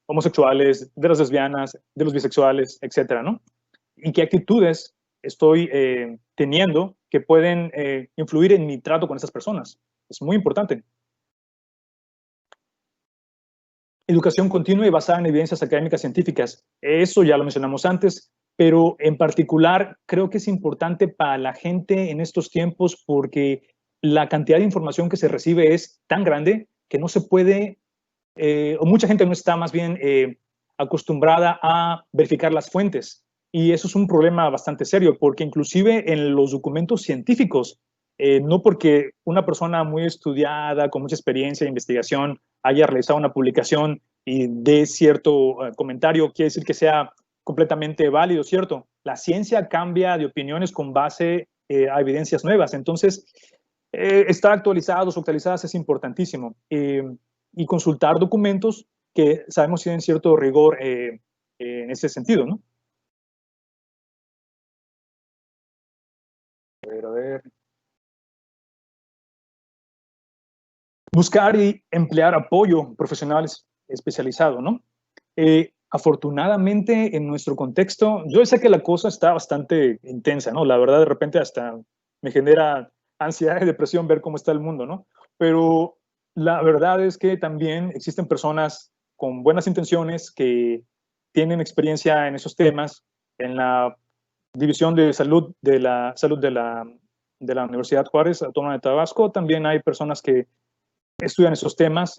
homosexuales, de las lesbianas, de los bisexuales, etcétera, ¿no? ¿Y qué actitudes estoy teniendo que pueden influir en mi trato con esas personas? Es muy importante. Educación continua y basada en evidencias académicas científicas. Eso ya lo mencionamos antes, pero en particular creo que es importante para la gente en estos tiempos porque la cantidad de información que se recibe es tan grande que no se puede, o mucha gente no está más bien acostumbrada a verificar las fuentes. Y eso es un problema bastante serio, porque inclusive en los documentos científicos, no porque una persona muy estudiada, con mucha experiencia de investigación, haya realizado una publicación y dé cierto comentario, quiere decir que sea completamente válido, ¿cierto? La ciencia cambia de opiniones con base a evidencias nuevas. Entonces, estar actualizados o actualizadas es importantísimo. Y consultar documentos que sabemos tienen cierto rigor en ese sentido, ¿no? A ver. Buscar y emplear apoyo profesional especializado, ¿no? Afortunadamente, en nuestro contexto, yo sé que la cosa está bastante intensa, ¿no? La verdad, de repente hasta me genera ansiedad y depresión ver cómo está el mundo, ¿no? Pero la verdad es que también existen personas con buenas intenciones que tienen experiencia en esos temas. En la División de Salud de la Universidad Juárez Autónoma de Tabasco también hay personas que estudian esos temas,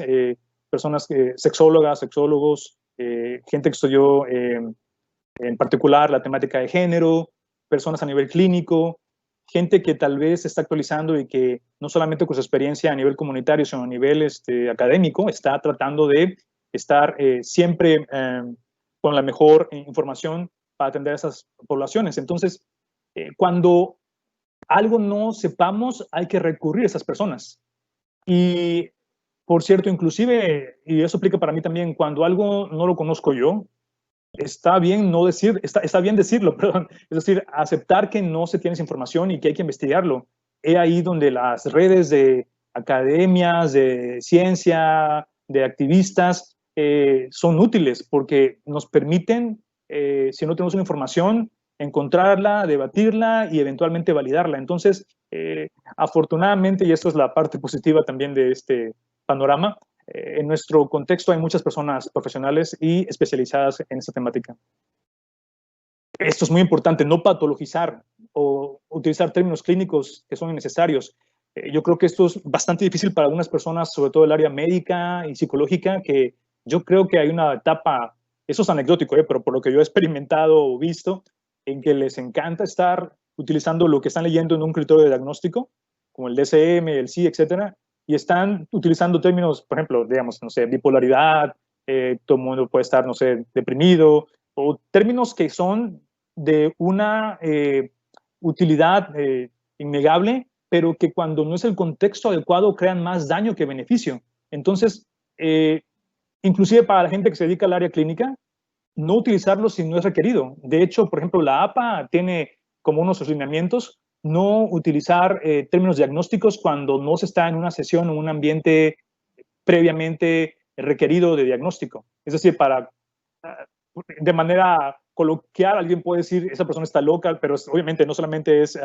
personas sexólogas, sexólogos, gente que estudió en particular la temática de género, personas a nivel clínico, gente que tal vez se está actualizando y que no solamente con su experiencia a nivel comunitario, sino a nivel académico, está tratando de estar siempre con la mejor información para atender a esas poblaciones. Entonces, cuando algo no sepamos, hay que recurrir a esas personas. Y, por cierto, inclusive, y eso aplica para mí también, cuando algo no lo conozco yo, está bien no decir, está bien decirlo, perdón. Es decir, aceptar que no se tiene esa información y que hay que investigarlo. he ahí donde las redes de academias, de ciencia, de activistas, son útiles porque nos permiten, si no tenemos una información, encontrarla, debatirla y eventualmente validarla. Entonces, afortunadamente, y esto es la parte positiva también de este panorama, en nuestro contexto hay muchas personas profesionales y especializadas en esta temática. Esto es muy importante, no patologizar o utilizar términos clínicos que son innecesarios. Yo creo que esto es bastante difícil para algunas personas, sobre todo el área médica y psicológica, que yo creo que hay una etapa, eso es anecdótico, pero por lo que yo he experimentado o visto, en que les encanta estar utilizando lo que están leyendo en un criterio de diagnóstico, como el DSM, el PSI, etcétera, y están utilizando términos, por ejemplo, digamos, no sé, bipolaridad, todo el mundo puede estar, no sé, deprimido, o términos que son de una utilidad innegable, pero que cuando no es el contexto adecuado crean más daño que beneficio. Entonces, inclusive para la gente que se dedica al área clínica, no utilizarlo si no es requerido. De hecho, por ejemplo, la APA tiene como unos lineamientos no utilizar términos diagnósticos cuando no se está en una sesión o un ambiente previamente requerido de diagnóstico. Es decir, de manera coloquial, alguien puede decir, esa persona está loca, pero obviamente no solamente es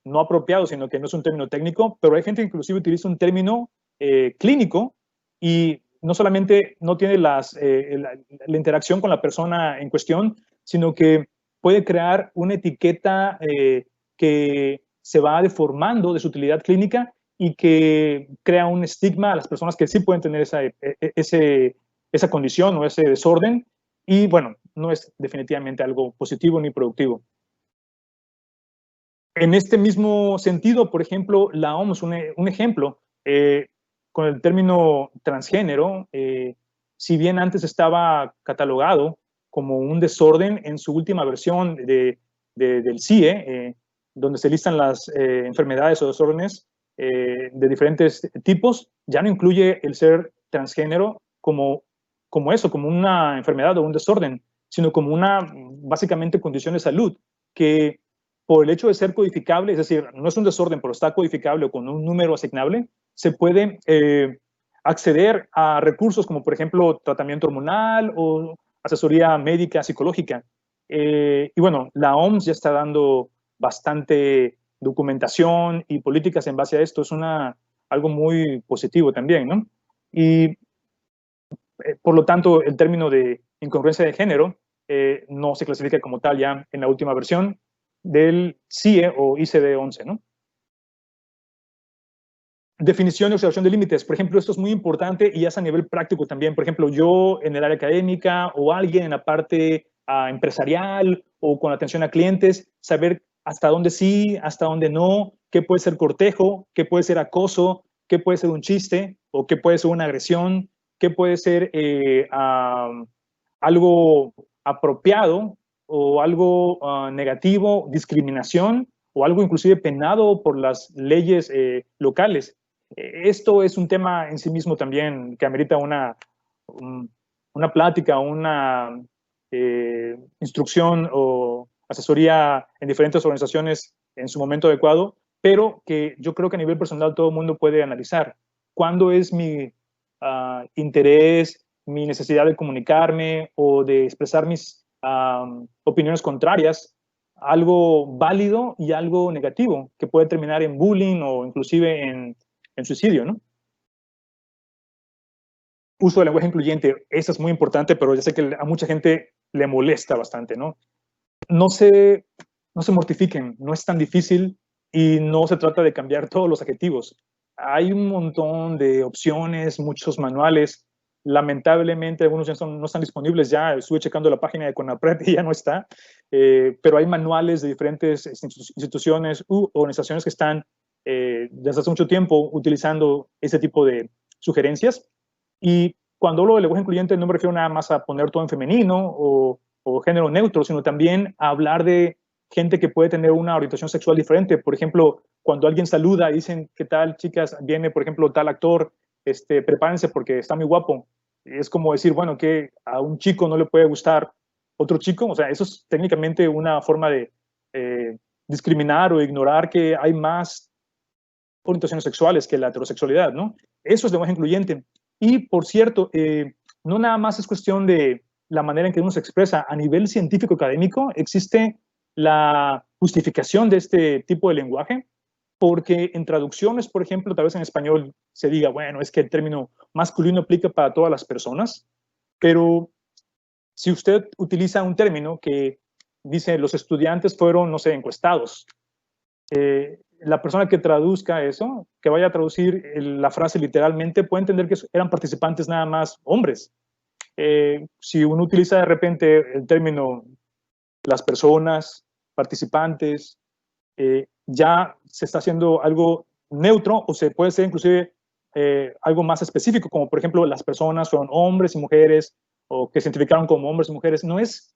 no apropiado, sino que no es un término técnico, pero hay gente que inclusive utiliza un término clínico y no solamente no tiene la interacción con la persona en cuestión, sino que puede crear una etiqueta que se va deformando de su utilidad clínica y que crea un estigma a las personas que sí pueden tener esa condición o ese desorden. Y bueno, no es definitivamente algo positivo ni productivo. En este mismo sentido, por ejemplo, la OMS, un ejemplo, con el término transgénero, si bien antes estaba catalogado como un desorden, en su última versión del CIE, donde se listan las enfermedades o desórdenes de diferentes tipos, ya no incluye el ser transgénero como eso, como una enfermedad o un desorden, sino como una, básicamente, condición de salud que por el hecho de ser codificable, es decir, no es un desorden, pero está codificable o con un número asignable, se puede acceder a recursos como, por ejemplo, tratamiento hormonal o asesoría médica psicológica. Y bueno, la OMS ya está dando bastante documentación y políticas en base a esto. Es algo muy positivo también, ¿no? Y por lo tanto, el término de incongruencia de género no se clasifica como tal ya en la última versión del CIE o ICD-11, ¿no? Definición y observación de límites. Por ejemplo, esto es muy importante y es a nivel práctico también. Por ejemplo, yo en el área académica o alguien en la parte empresarial o con atención a clientes, saber hasta dónde sí, hasta dónde no, qué puede ser cortejo, qué puede ser acoso, qué puede ser un chiste o qué puede ser una agresión, qué puede ser algo apropiado o algo negativo, discriminación o algo inclusive penado por las leyes locales. Esto es un tema en sí mismo también que amerita una plática, una instrucción o asesoría en diferentes organizaciones en su momento adecuado, pero que yo creo que a nivel personal todo el mundo puede analizar. ¿Cuándo es mi interés, mi necesidad de comunicarme o de expresar mis opiniones contrarias, algo válido y algo negativo, que puede terminar en bullying o inclusive en suicidio, ¿no? Uso del lenguaje incluyente, eso es muy importante, pero ya sé que a mucha gente le molesta bastante, ¿no? No se mortifiquen, no es tan difícil y no se trata de cambiar todos los adjetivos. Hay un montón de opciones, muchos manuales. Lamentablemente, algunos ya no están disponibles. Ya estuve checando la página de CONAPRED y ya no está. Pero hay manuales de diferentes instituciones u organizaciones que están desde hace mucho tiempo utilizando ese tipo de sugerencias. Y cuando hablo de lenguaje incluyente, no me refiero nada más a poner todo en femenino o género neutro, sino también a hablar de gente que puede tener una orientación sexual diferente. Por ejemplo, cuando alguien saluda y dicen, ¿qué tal, chicas? Viene, por ejemplo, tal actor, prepárense porque está muy guapo. Es como decir, bueno, que a un chico no le puede gustar otro chico. O sea, eso es técnicamente una forma de discriminar o ignorar que hay más orientaciones sexuales que la heterosexualidad, ¿no? Eso es lenguaje incluyente. Y, por cierto, no nada más es cuestión de la manera en que uno se expresa. A nivel científico académico existe la justificación de este tipo de lenguaje, porque en traducciones, por ejemplo, tal vez en español se diga, bueno, es que el término masculino aplica para todas las personas, pero si usted utiliza un término que dice los estudiantes fueron, no sé, encuestados, la persona que traduzca eso, que vaya a traducir la frase literalmente, puede entender que eran participantes nada más hombres. Si uno utiliza de repente el término las personas, participantes, ya se está haciendo algo neutro o se puede ser inclusive algo más específico, como por ejemplo las personas son hombres y mujeres o que se identificaron como hombres y mujeres. No es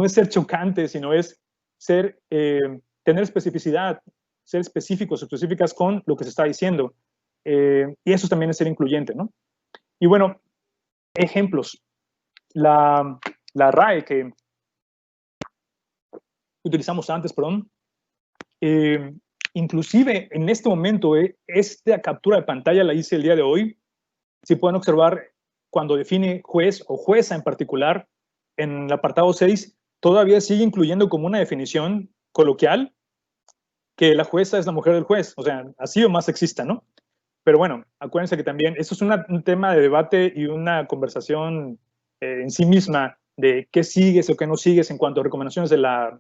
ser chocante, sino es ser, tener especificidad, ser específicos, específicas con lo que se está diciendo. Y eso también es ser incluyente, ¿no? Y bueno, ejemplos. La RAE que utilizamos antes, perdón, inclusive en este momento, esta captura de pantalla la hice el día de hoy. Si pueden observar, cuando define juez o jueza en particular, en el apartado 6, todavía sigue incluyendo como una definición coloquial que la jueza es la mujer del juez, o sea, así o más sexista, ¿no? Pero bueno, acuérdense que también esto es un tema de debate y una conversación en sí misma de qué sigues o qué no sigues en cuanto a recomendaciones de la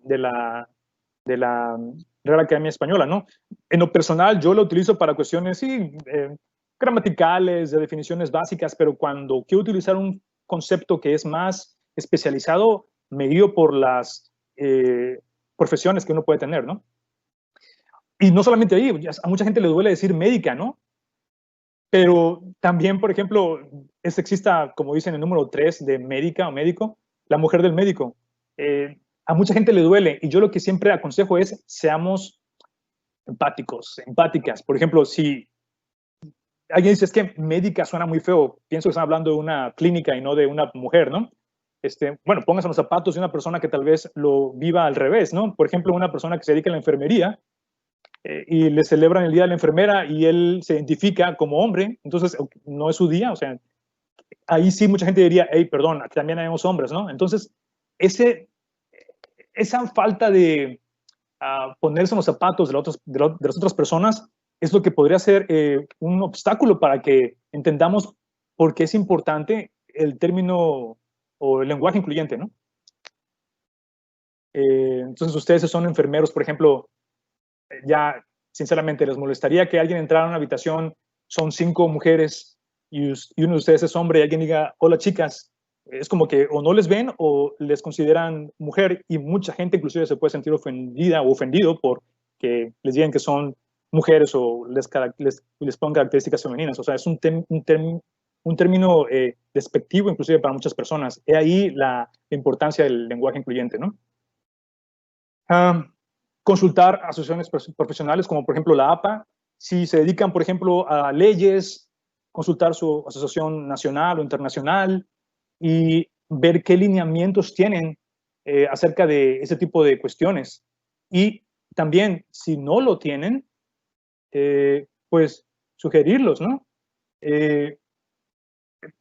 Real Academia Española, ¿no? En lo personal, yo lo utilizo para cuestiones, sí, gramaticales, de definiciones básicas, pero cuando quiero utilizar un concepto que es más especializado, me guío por las profesiones que uno puede tener, ¿no? Y no solamente ahí, a mucha gente le duele decir médica, ¿no? Pero también, por ejemplo, es sexista, como dicen en el número 3 de médica o médico, la mujer del médico. A mucha gente le duele y yo lo que siempre aconsejo es seamos empáticos, empáticas. Por ejemplo, si alguien dice es que médica suena muy feo, pienso que están hablando de una clínica y no de una mujer, ¿no? Bueno, pónganse en los zapatos de una persona que tal vez lo viva al revés, ¿no? Por ejemplo, una persona que se dedica a la enfermería y le celebran el día de la enfermera y él se identifica como hombre, entonces no es su día, o sea, ahí sí mucha gente diría, hey, perdón, aquí también hay hombres, ¿no? Entonces, esa falta de ponerse en los zapatos de las otras personas es lo que podría ser un obstáculo para que entendamos por qué es importante el término o el lenguaje incluyente, ¿no? Entonces, ustedes son enfermeros, por ejemplo, ya, sinceramente, ¿les molestaría que alguien entrara a una habitación, son 5 mujeres y uno de ustedes es hombre y alguien diga, hola chicas? Es como que o no les ven o les consideran mujer y mucha gente inclusive se puede sentir ofendida o ofendido por que les digan que son mujeres o les pongan características femeninas. O sea, es un término despectivo inclusive para muchas personas. He ahí la importancia del lenguaje incluyente, ¿no? Consultar asociaciones profesionales como por ejemplo la APA, si se dedican por ejemplo a leyes, consultar su asociación nacional o internacional y ver qué lineamientos tienen acerca de ese tipo de cuestiones. Y también, si no lo tienen, pues sugerirlos, ¿no?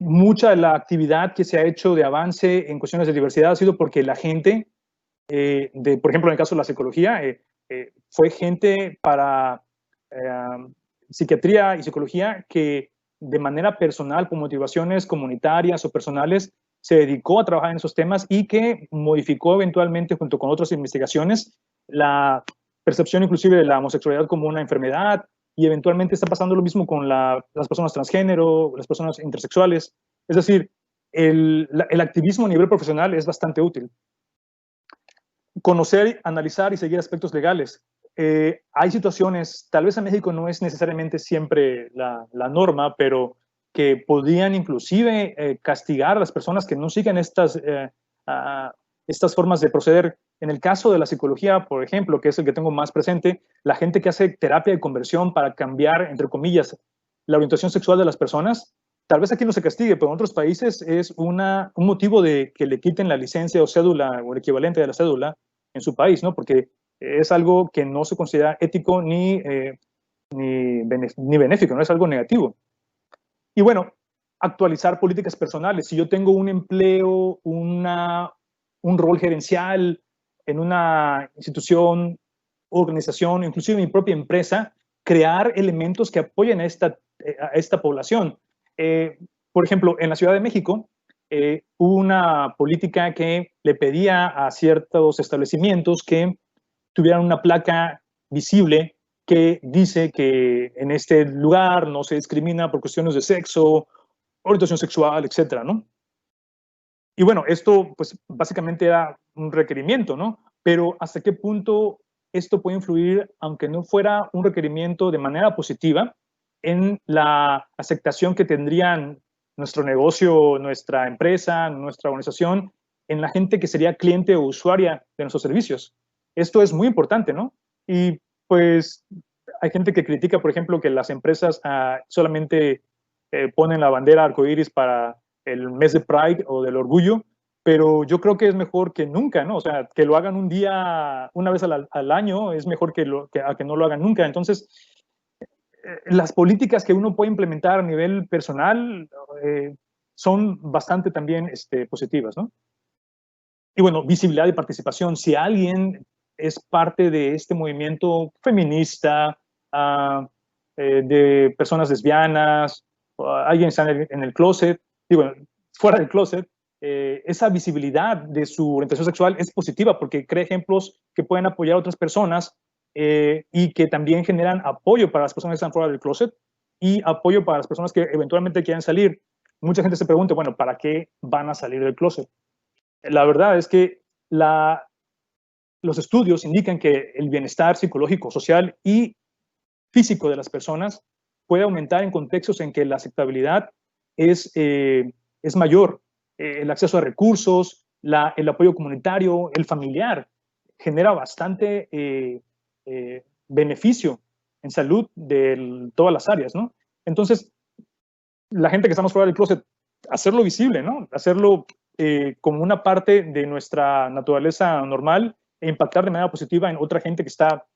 Mucha de la actividad que se ha hecho de avance en cuestiones de diversidad ha sido porque la gente por ejemplo, en el caso de la psicología, fue gente para psiquiatría y psicología que de manera personal, por motivaciones comunitarias o personales, se dedicó a trabajar en esos temas y que modificó eventualmente, junto con otras investigaciones, la percepción inclusive de la homosexualidad como una enfermedad, y eventualmente está pasando lo mismo con las personas transgénero, las personas intersexuales. Es decir, el activismo a nivel profesional es bastante útil. Conocer, analizar y seguir aspectos legales. Hay situaciones, tal vez en México no es necesariamente siempre la norma, pero que podrían inclusive castigar a las personas que no sigan estas formas de proceder. En el caso de la psicología, por ejemplo, que es el que tengo más presente, la gente que hace terapia de conversión para cambiar, entre comillas, la orientación sexual de las personas, tal vez aquí no se castigue, pero en otros países es un motivo de que le quiten la licencia o cédula o el equivalente de la cédula en su país, ¿no? Porque es algo que no se considera ético ni ni benéfico, no es algo negativo. Y bueno, actualizar políticas personales. Si yo tengo un empleo, un rol gerencial en una institución, organización, inclusive mi propia empresa, crear elementos que apoyen a esta población. Por ejemplo, en la Ciudad de México hubo una política que le pedía a ciertos establecimientos que tuvieran una placa visible que dice que en este lugar no se discrimina por cuestiones de sexo, orientación sexual, etcétera, ¿no? Y bueno, esto pues básicamente era un requerimiento, ¿no? Pero ¿hasta qué punto esto puede influir, aunque no fuera un requerimiento de manera positiva, en la aceptación que tendrían nuestro negocio, nuestra empresa, nuestra organización, en la gente que sería cliente o usuaria de nuestros servicios? Esto es muy importante, ¿no? Y pues hay gente que critica, por ejemplo, que las empresas solamente ponen la bandera arcoíris para el mes de Pride o del orgullo, pero yo creo que es mejor que nunca, ¿no? O sea, que lo hagan un día, una vez al año, es mejor que no lo hagan nunca. Entonces, las políticas que uno puede implementar a nivel personal son bastante también positivas, ¿no? Y bueno, visibilidad y participación. Si alguien es parte de este movimiento feminista, de personas lesbianas, alguien está en el closet, digo, fuera del closet, esa visibilidad de su orientación sexual es positiva porque crea ejemplos que pueden apoyar a otras personas y que también generan apoyo para las personas que están fuera del closet y apoyo para las personas que eventualmente quieran salir. Mucha gente se pregunta, bueno, ¿para qué van a salir del closet? La verdad es que los estudios indican que el bienestar psicológico, social y físico de las personas puede aumentar en contextos en que la aceptabilidad es mayor. El acceso a recursos, el apoyo comunitario, el familiar, genera bastante beneficio en salud de todas las áreas, ¿no? Entonces, la gente que estamos fuera del closet, hacerlo visible, ¿no? Hacerlo como una parte de nuestra naturaleza normal e impactar de manera positiva en otra gente que está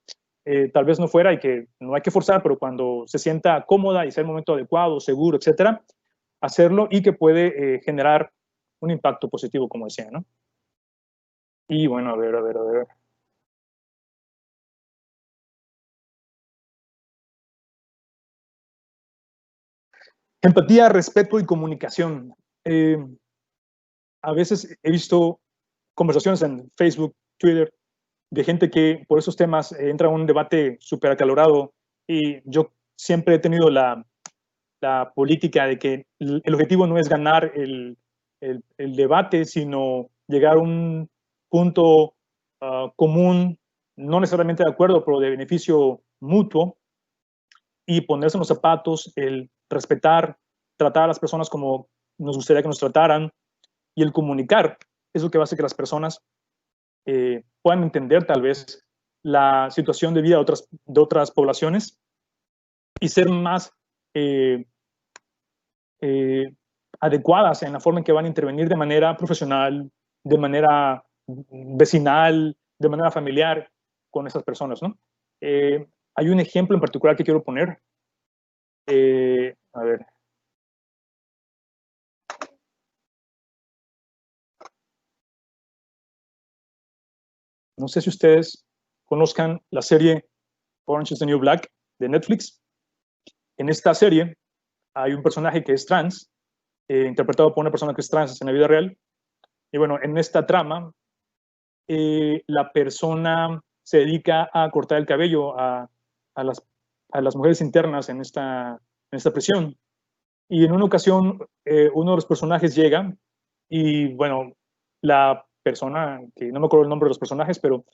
tal vez no fuera y que no hay que forzar, pero cuando se sienta cómoda y sea el momento adecuado, seguro, etcétera, hacerlo y que puede generar un impacto positivo, como decía, ¿no? Y bueno, a ver. Empatía, respeto y comunicación. A veces he visto conversaciones en Facebook, Twitter, de gente que por esos temas entra en un debate súper acalorado y yo siempre he tenido la política de que el objetivo no es ganar el debate, sino llegar a un punto común, no necesariamente de acuerdo, pero de beneficio mutuo, y ponerse en los zapatos, el respetar, tratar a las personas como nos gustaría que nos trataran, y el comunicar es lo que va a hacer que las personas puedan entender tal vez la situación de vida de otras poblaciones y ser más adecuadas en la forma en que van a intervenir de manera profesional, de manera vecinal, de manera familiar con esas personas, ¿no? Hay un ejemplo en particular que quiero poner. A ver. No sé si ustedes conozcan la serie Orange is the New Black de Netflix. En esta serie hay un personaje que es trans, interpretado por una persona que es trans en la vida real. Y bueno, en esta trama, la persona se dedica a cortar el cabello a las mujeres internas en esta prisión. Y en una ocasión, uno de los personajes llega y, bueno, la persona, que no me acuerdo el nombre de los personajes, pero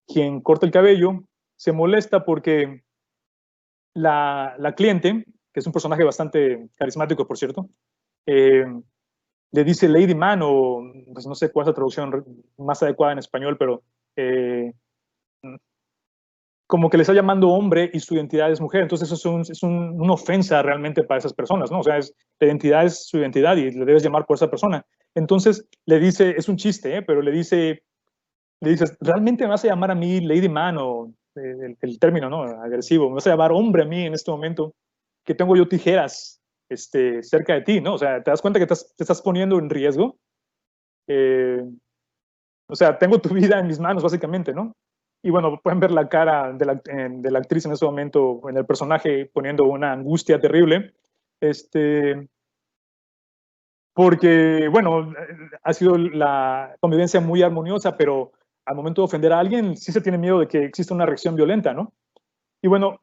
quien corta el cabello, se molesta porque la cliente, que es un personaje bastante carismático, por cierto, le dice Lady Man, o pues no sé cuál es la traducción más adecuada en español, pero como que le está llamando hombre y su identidad es mujer. Entonces eso es una ofensa realmente para esas personas, ¿no? O sea, la identidad es su identidad y le debes llamar por esa persona. Entonces le dice, es un chiste, pero le dices, ¿realmente me vas a llamar a mí Lady Man o el término, ¿no? Agresivo. Me vas a llamar hombre a mí en este momento, que tengo yo tijeras cerca de ti, ¿no? O sea, ¿te das cuenta que te estás poniendo en riesgo? O sea, tengo tu vida en mis manos, básicamente, ¿no? Y bueno, pueden ver la cara de la actriz en ese momento, en el personaje, poniendo una angustia terrible. Porque, bueno, ha sido la convivencia muy armoniosa, pero al momento de ofender a alguien, sí se tiene miedo de que exista una reacción violenta, ¿no? Y bueno,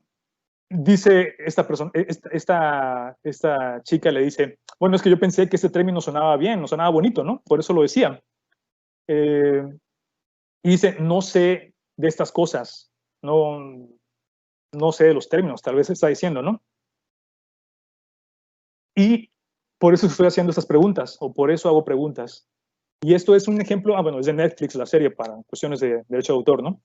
dice esta persona, esta chica le dice, bueno, es que yo pensé que este término sonaba bien, no sonaba bonito, ¿no? Por eso lo decía. Y dice, no sé de estas cosas, no sé de los términos, tal vez está diciendo, ¿no? Y por eso estoy haciendo estas preguntas, o por eso hago preguntas. Y esto es un ejemplo, bueno, es de Netflix la serie para cuestiones de derecho de autor, ¿no?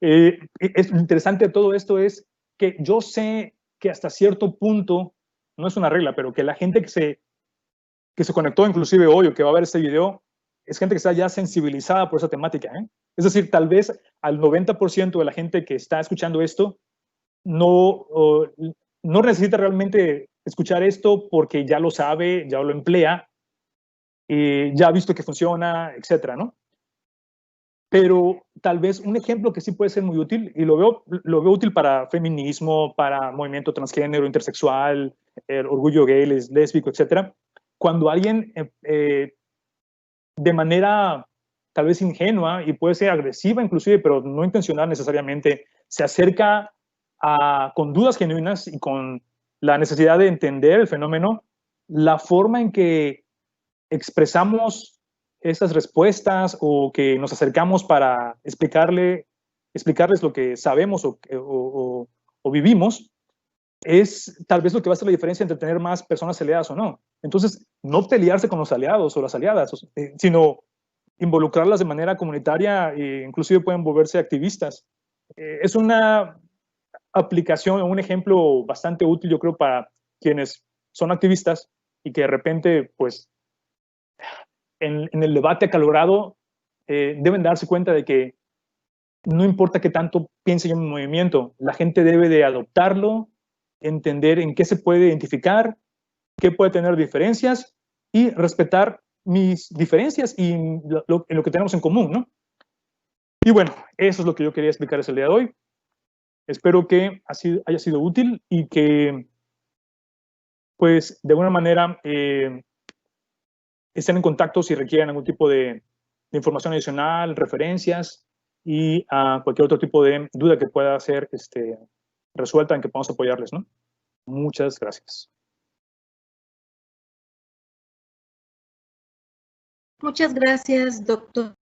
Es interesante de todo esto es que yo sé que hasta cierto punto, no es una regla, pero que la gente que se conectó inclusive hoy o que va a ver este video, es gente que está ya sensibilizada por esa temática, ¿eh? Es decir, tal vez al 90% de la gente que está escuchando esto no necesita realmente escuchar esto porque ya lo sabe, ya lo emplea, ya ha visto que funciona, etcétera, ¿no? Pero tal vez un ejemplo que sí puede ser muy útil, y lo veo útil para feminismo, para movimiento transgénero, intersexual, el orgullo gay, lésbico, etcétera, cuando alguien de manera tal vez ingenua y puede ser agresiva inclusive, pero no intencional necesariamente, se acerca con dudas genuinas y con la necesidad de entender el fenómeno, la forma en que expresamos esas respuestas o que nos acercamos para explicarles lo que sabemos o vivimos, es tal vez lo que va a hacer la diferencia entre tener más personas aliadas o no. Entonces, no pelearse con los aliados o las aliadas, sino involucrarlas de manera comunitaria e inclusive pueden volverse activistas. Es una aplicación, un ejemplo bastante útil, yo creo, para quienes son activistas y que de repente, pues, en el debate acalorado, deben darse cuenta de que no importa qué tanto piense yo en mi movimiento, la gente debe de adoptarlo, entender en qué se puede identificar, qué puede tener diferencias y respetar mis diferencias y en lo que tenemos en común, ¿no? Y bueno, eso es lo que yo quería explicarles el día de hoy. Espero que haya sido útil y que, pues, de alguna manera estén en contacto si requieren algún tipo de información adicional, referencias y cualquier otro tipo de duda que pueda ser resuelta en que podamos apoyarles, ¿no? Muchas gracias. Muchas gracias, doctor.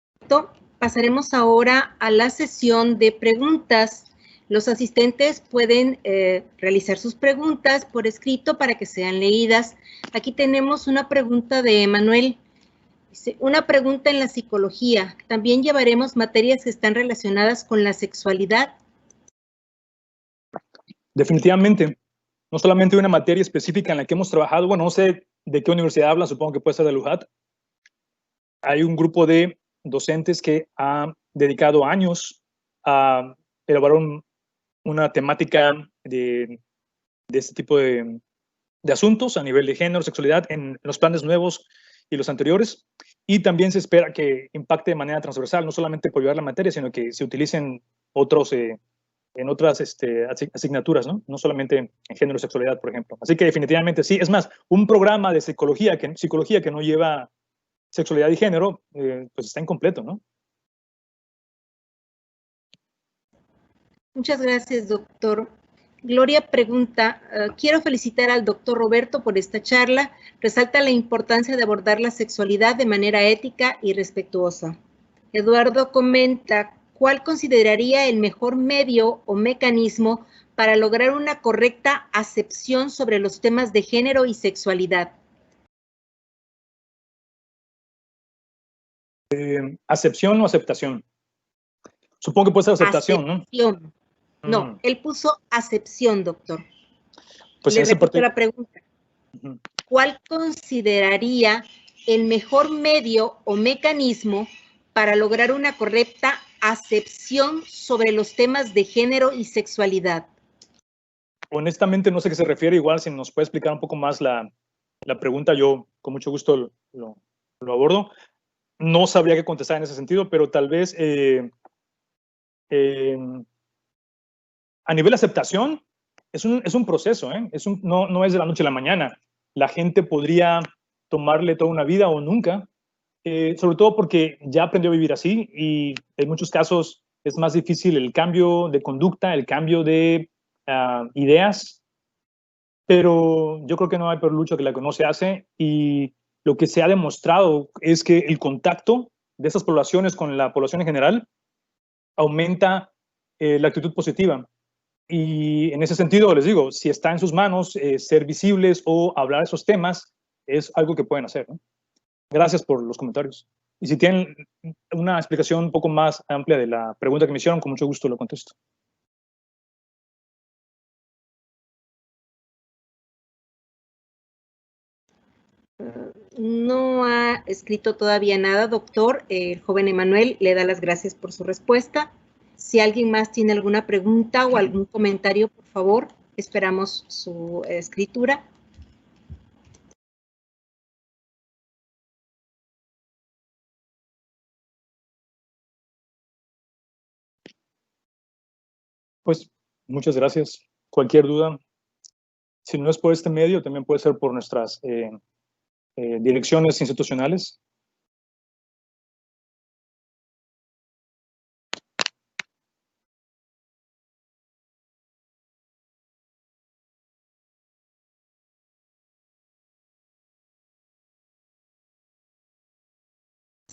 Pasaremos ahora a la sesión de preguntas. Los asistentes pueden realizar sus preguntas por escrito para que sean leídas. Aquí tenemos una pregunta de Manuel. Dice, una pregunta en la psicología. ¿También llevaremos materias que están relacionadas con la sexualidad? Definitivamente. No solamente una materia específica en la que hemos trabajado. Bueno, no sé de qué universidad habla, supongo que puede ser de LUJAT. Hay un grupo de docentes que ha dedicado años a elaborar una temática de este tipo de asuntos a nivel de género, sexualidad, en los planes nuevos y los anteriores. Y también se espera que impacte de manera transversal, no solamente por llevar la materia, sino que se utilicen en otras asignaturas, ¿no? No solamente en género y sexualidad, por ejemplo. Así que definitivamente sí. Es más, un programa de psicología que no lleva sexualidad y género, pues está incompleto, ¿no? Muchas gracias, doctor. Gloria pregunta, quiero felicitar al doctor Roberto por esta charla. Resalta la importancia de abordar la sexualidad de manera ética y respetuosa. Eduardo comenta, ¿cuál consideraría el mejor medio o mecanismo para lograr una correcta acepción sobre los temas de género y sexualidad? ¿Acepción o aceptación? Supongo que puede ser aceptación, acepción. ¿No? Él puso acepción, doctor. Pues le repito la pregunta. ¿Cuál consideraría el mejor medio o mecanismo para lograr una correcta acepción sobre los temas de género y sexualidad? Honestamente no sé a qué se refiere, igual si nos puede explicar un poco más la pregunta, yo con mucho gusto lo abordo. No sabría qué contestar en ese sentido, pero tal vez a nivel de aceptación es un proceso, ¿eh? No es de la noche a la mañana. La gente podría tomarle toda una vida o nunca, sobre todo porque ya aprendió a vivir así y en muchos casos es más difícil el cambio de conducta, el cambio de ideas, pero yo creo que no hay peor lucha que la que no se hace, y lo que se ha demostrado es que el contacto de esas poblaciones con la población en general aumenta la actitud positiva. Y en ese sentido, les digo, si está en sus manos ser visibles o hablar de esos temas, es algo que pueden hacer, ¿no? Gracias por los comentarios. Y si tienen una explicación un poco más amplia de la pregunta que me hicieron, con mucho gusto lo contesto. No ha escrito todavía nada, doctor. El joven Emanuel le da las gracias por su respuesta. Si alguien más tiene alguna pregunta o algún comentario, por favor, esperamos su escritura. Pues muchas gracias. Cualquier duda, si no es por este medio, también puede ser por nuestras direcciones institucionales.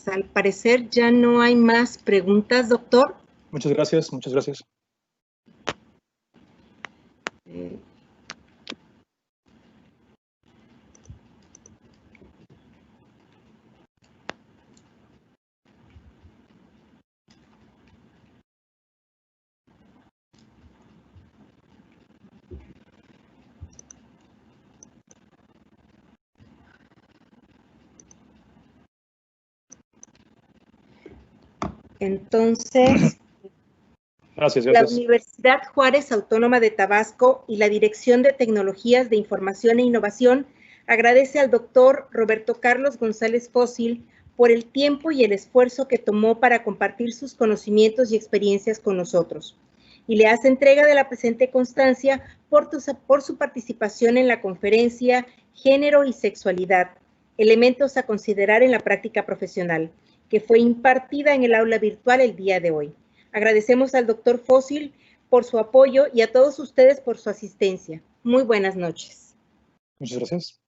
Al parecer ya no hay más preguntas, doctor. Muchas gracias, muchas gracias. Entonces, Gracias. la Universidad Juárez Autónoma de Tabasco y la Dirección de Tecnologías de Información e Innovación agradece al doctor Roberto Carlos González Fósil por el tiempo y el esfuerzo que tomó para compartir sus conocimientos y experiencias con nosotros, y le hace entrega de la presente constancia por su participación en la conferencia Género y Sexualidad, elementos a considerar en la práctica profesional, que fue impartida en el aula virtual el día de hoy. Agradecemos al doctor Fósil por su apoyo y a todos ustedes por su asistencia. Muy buenas noches. Muchas gracias.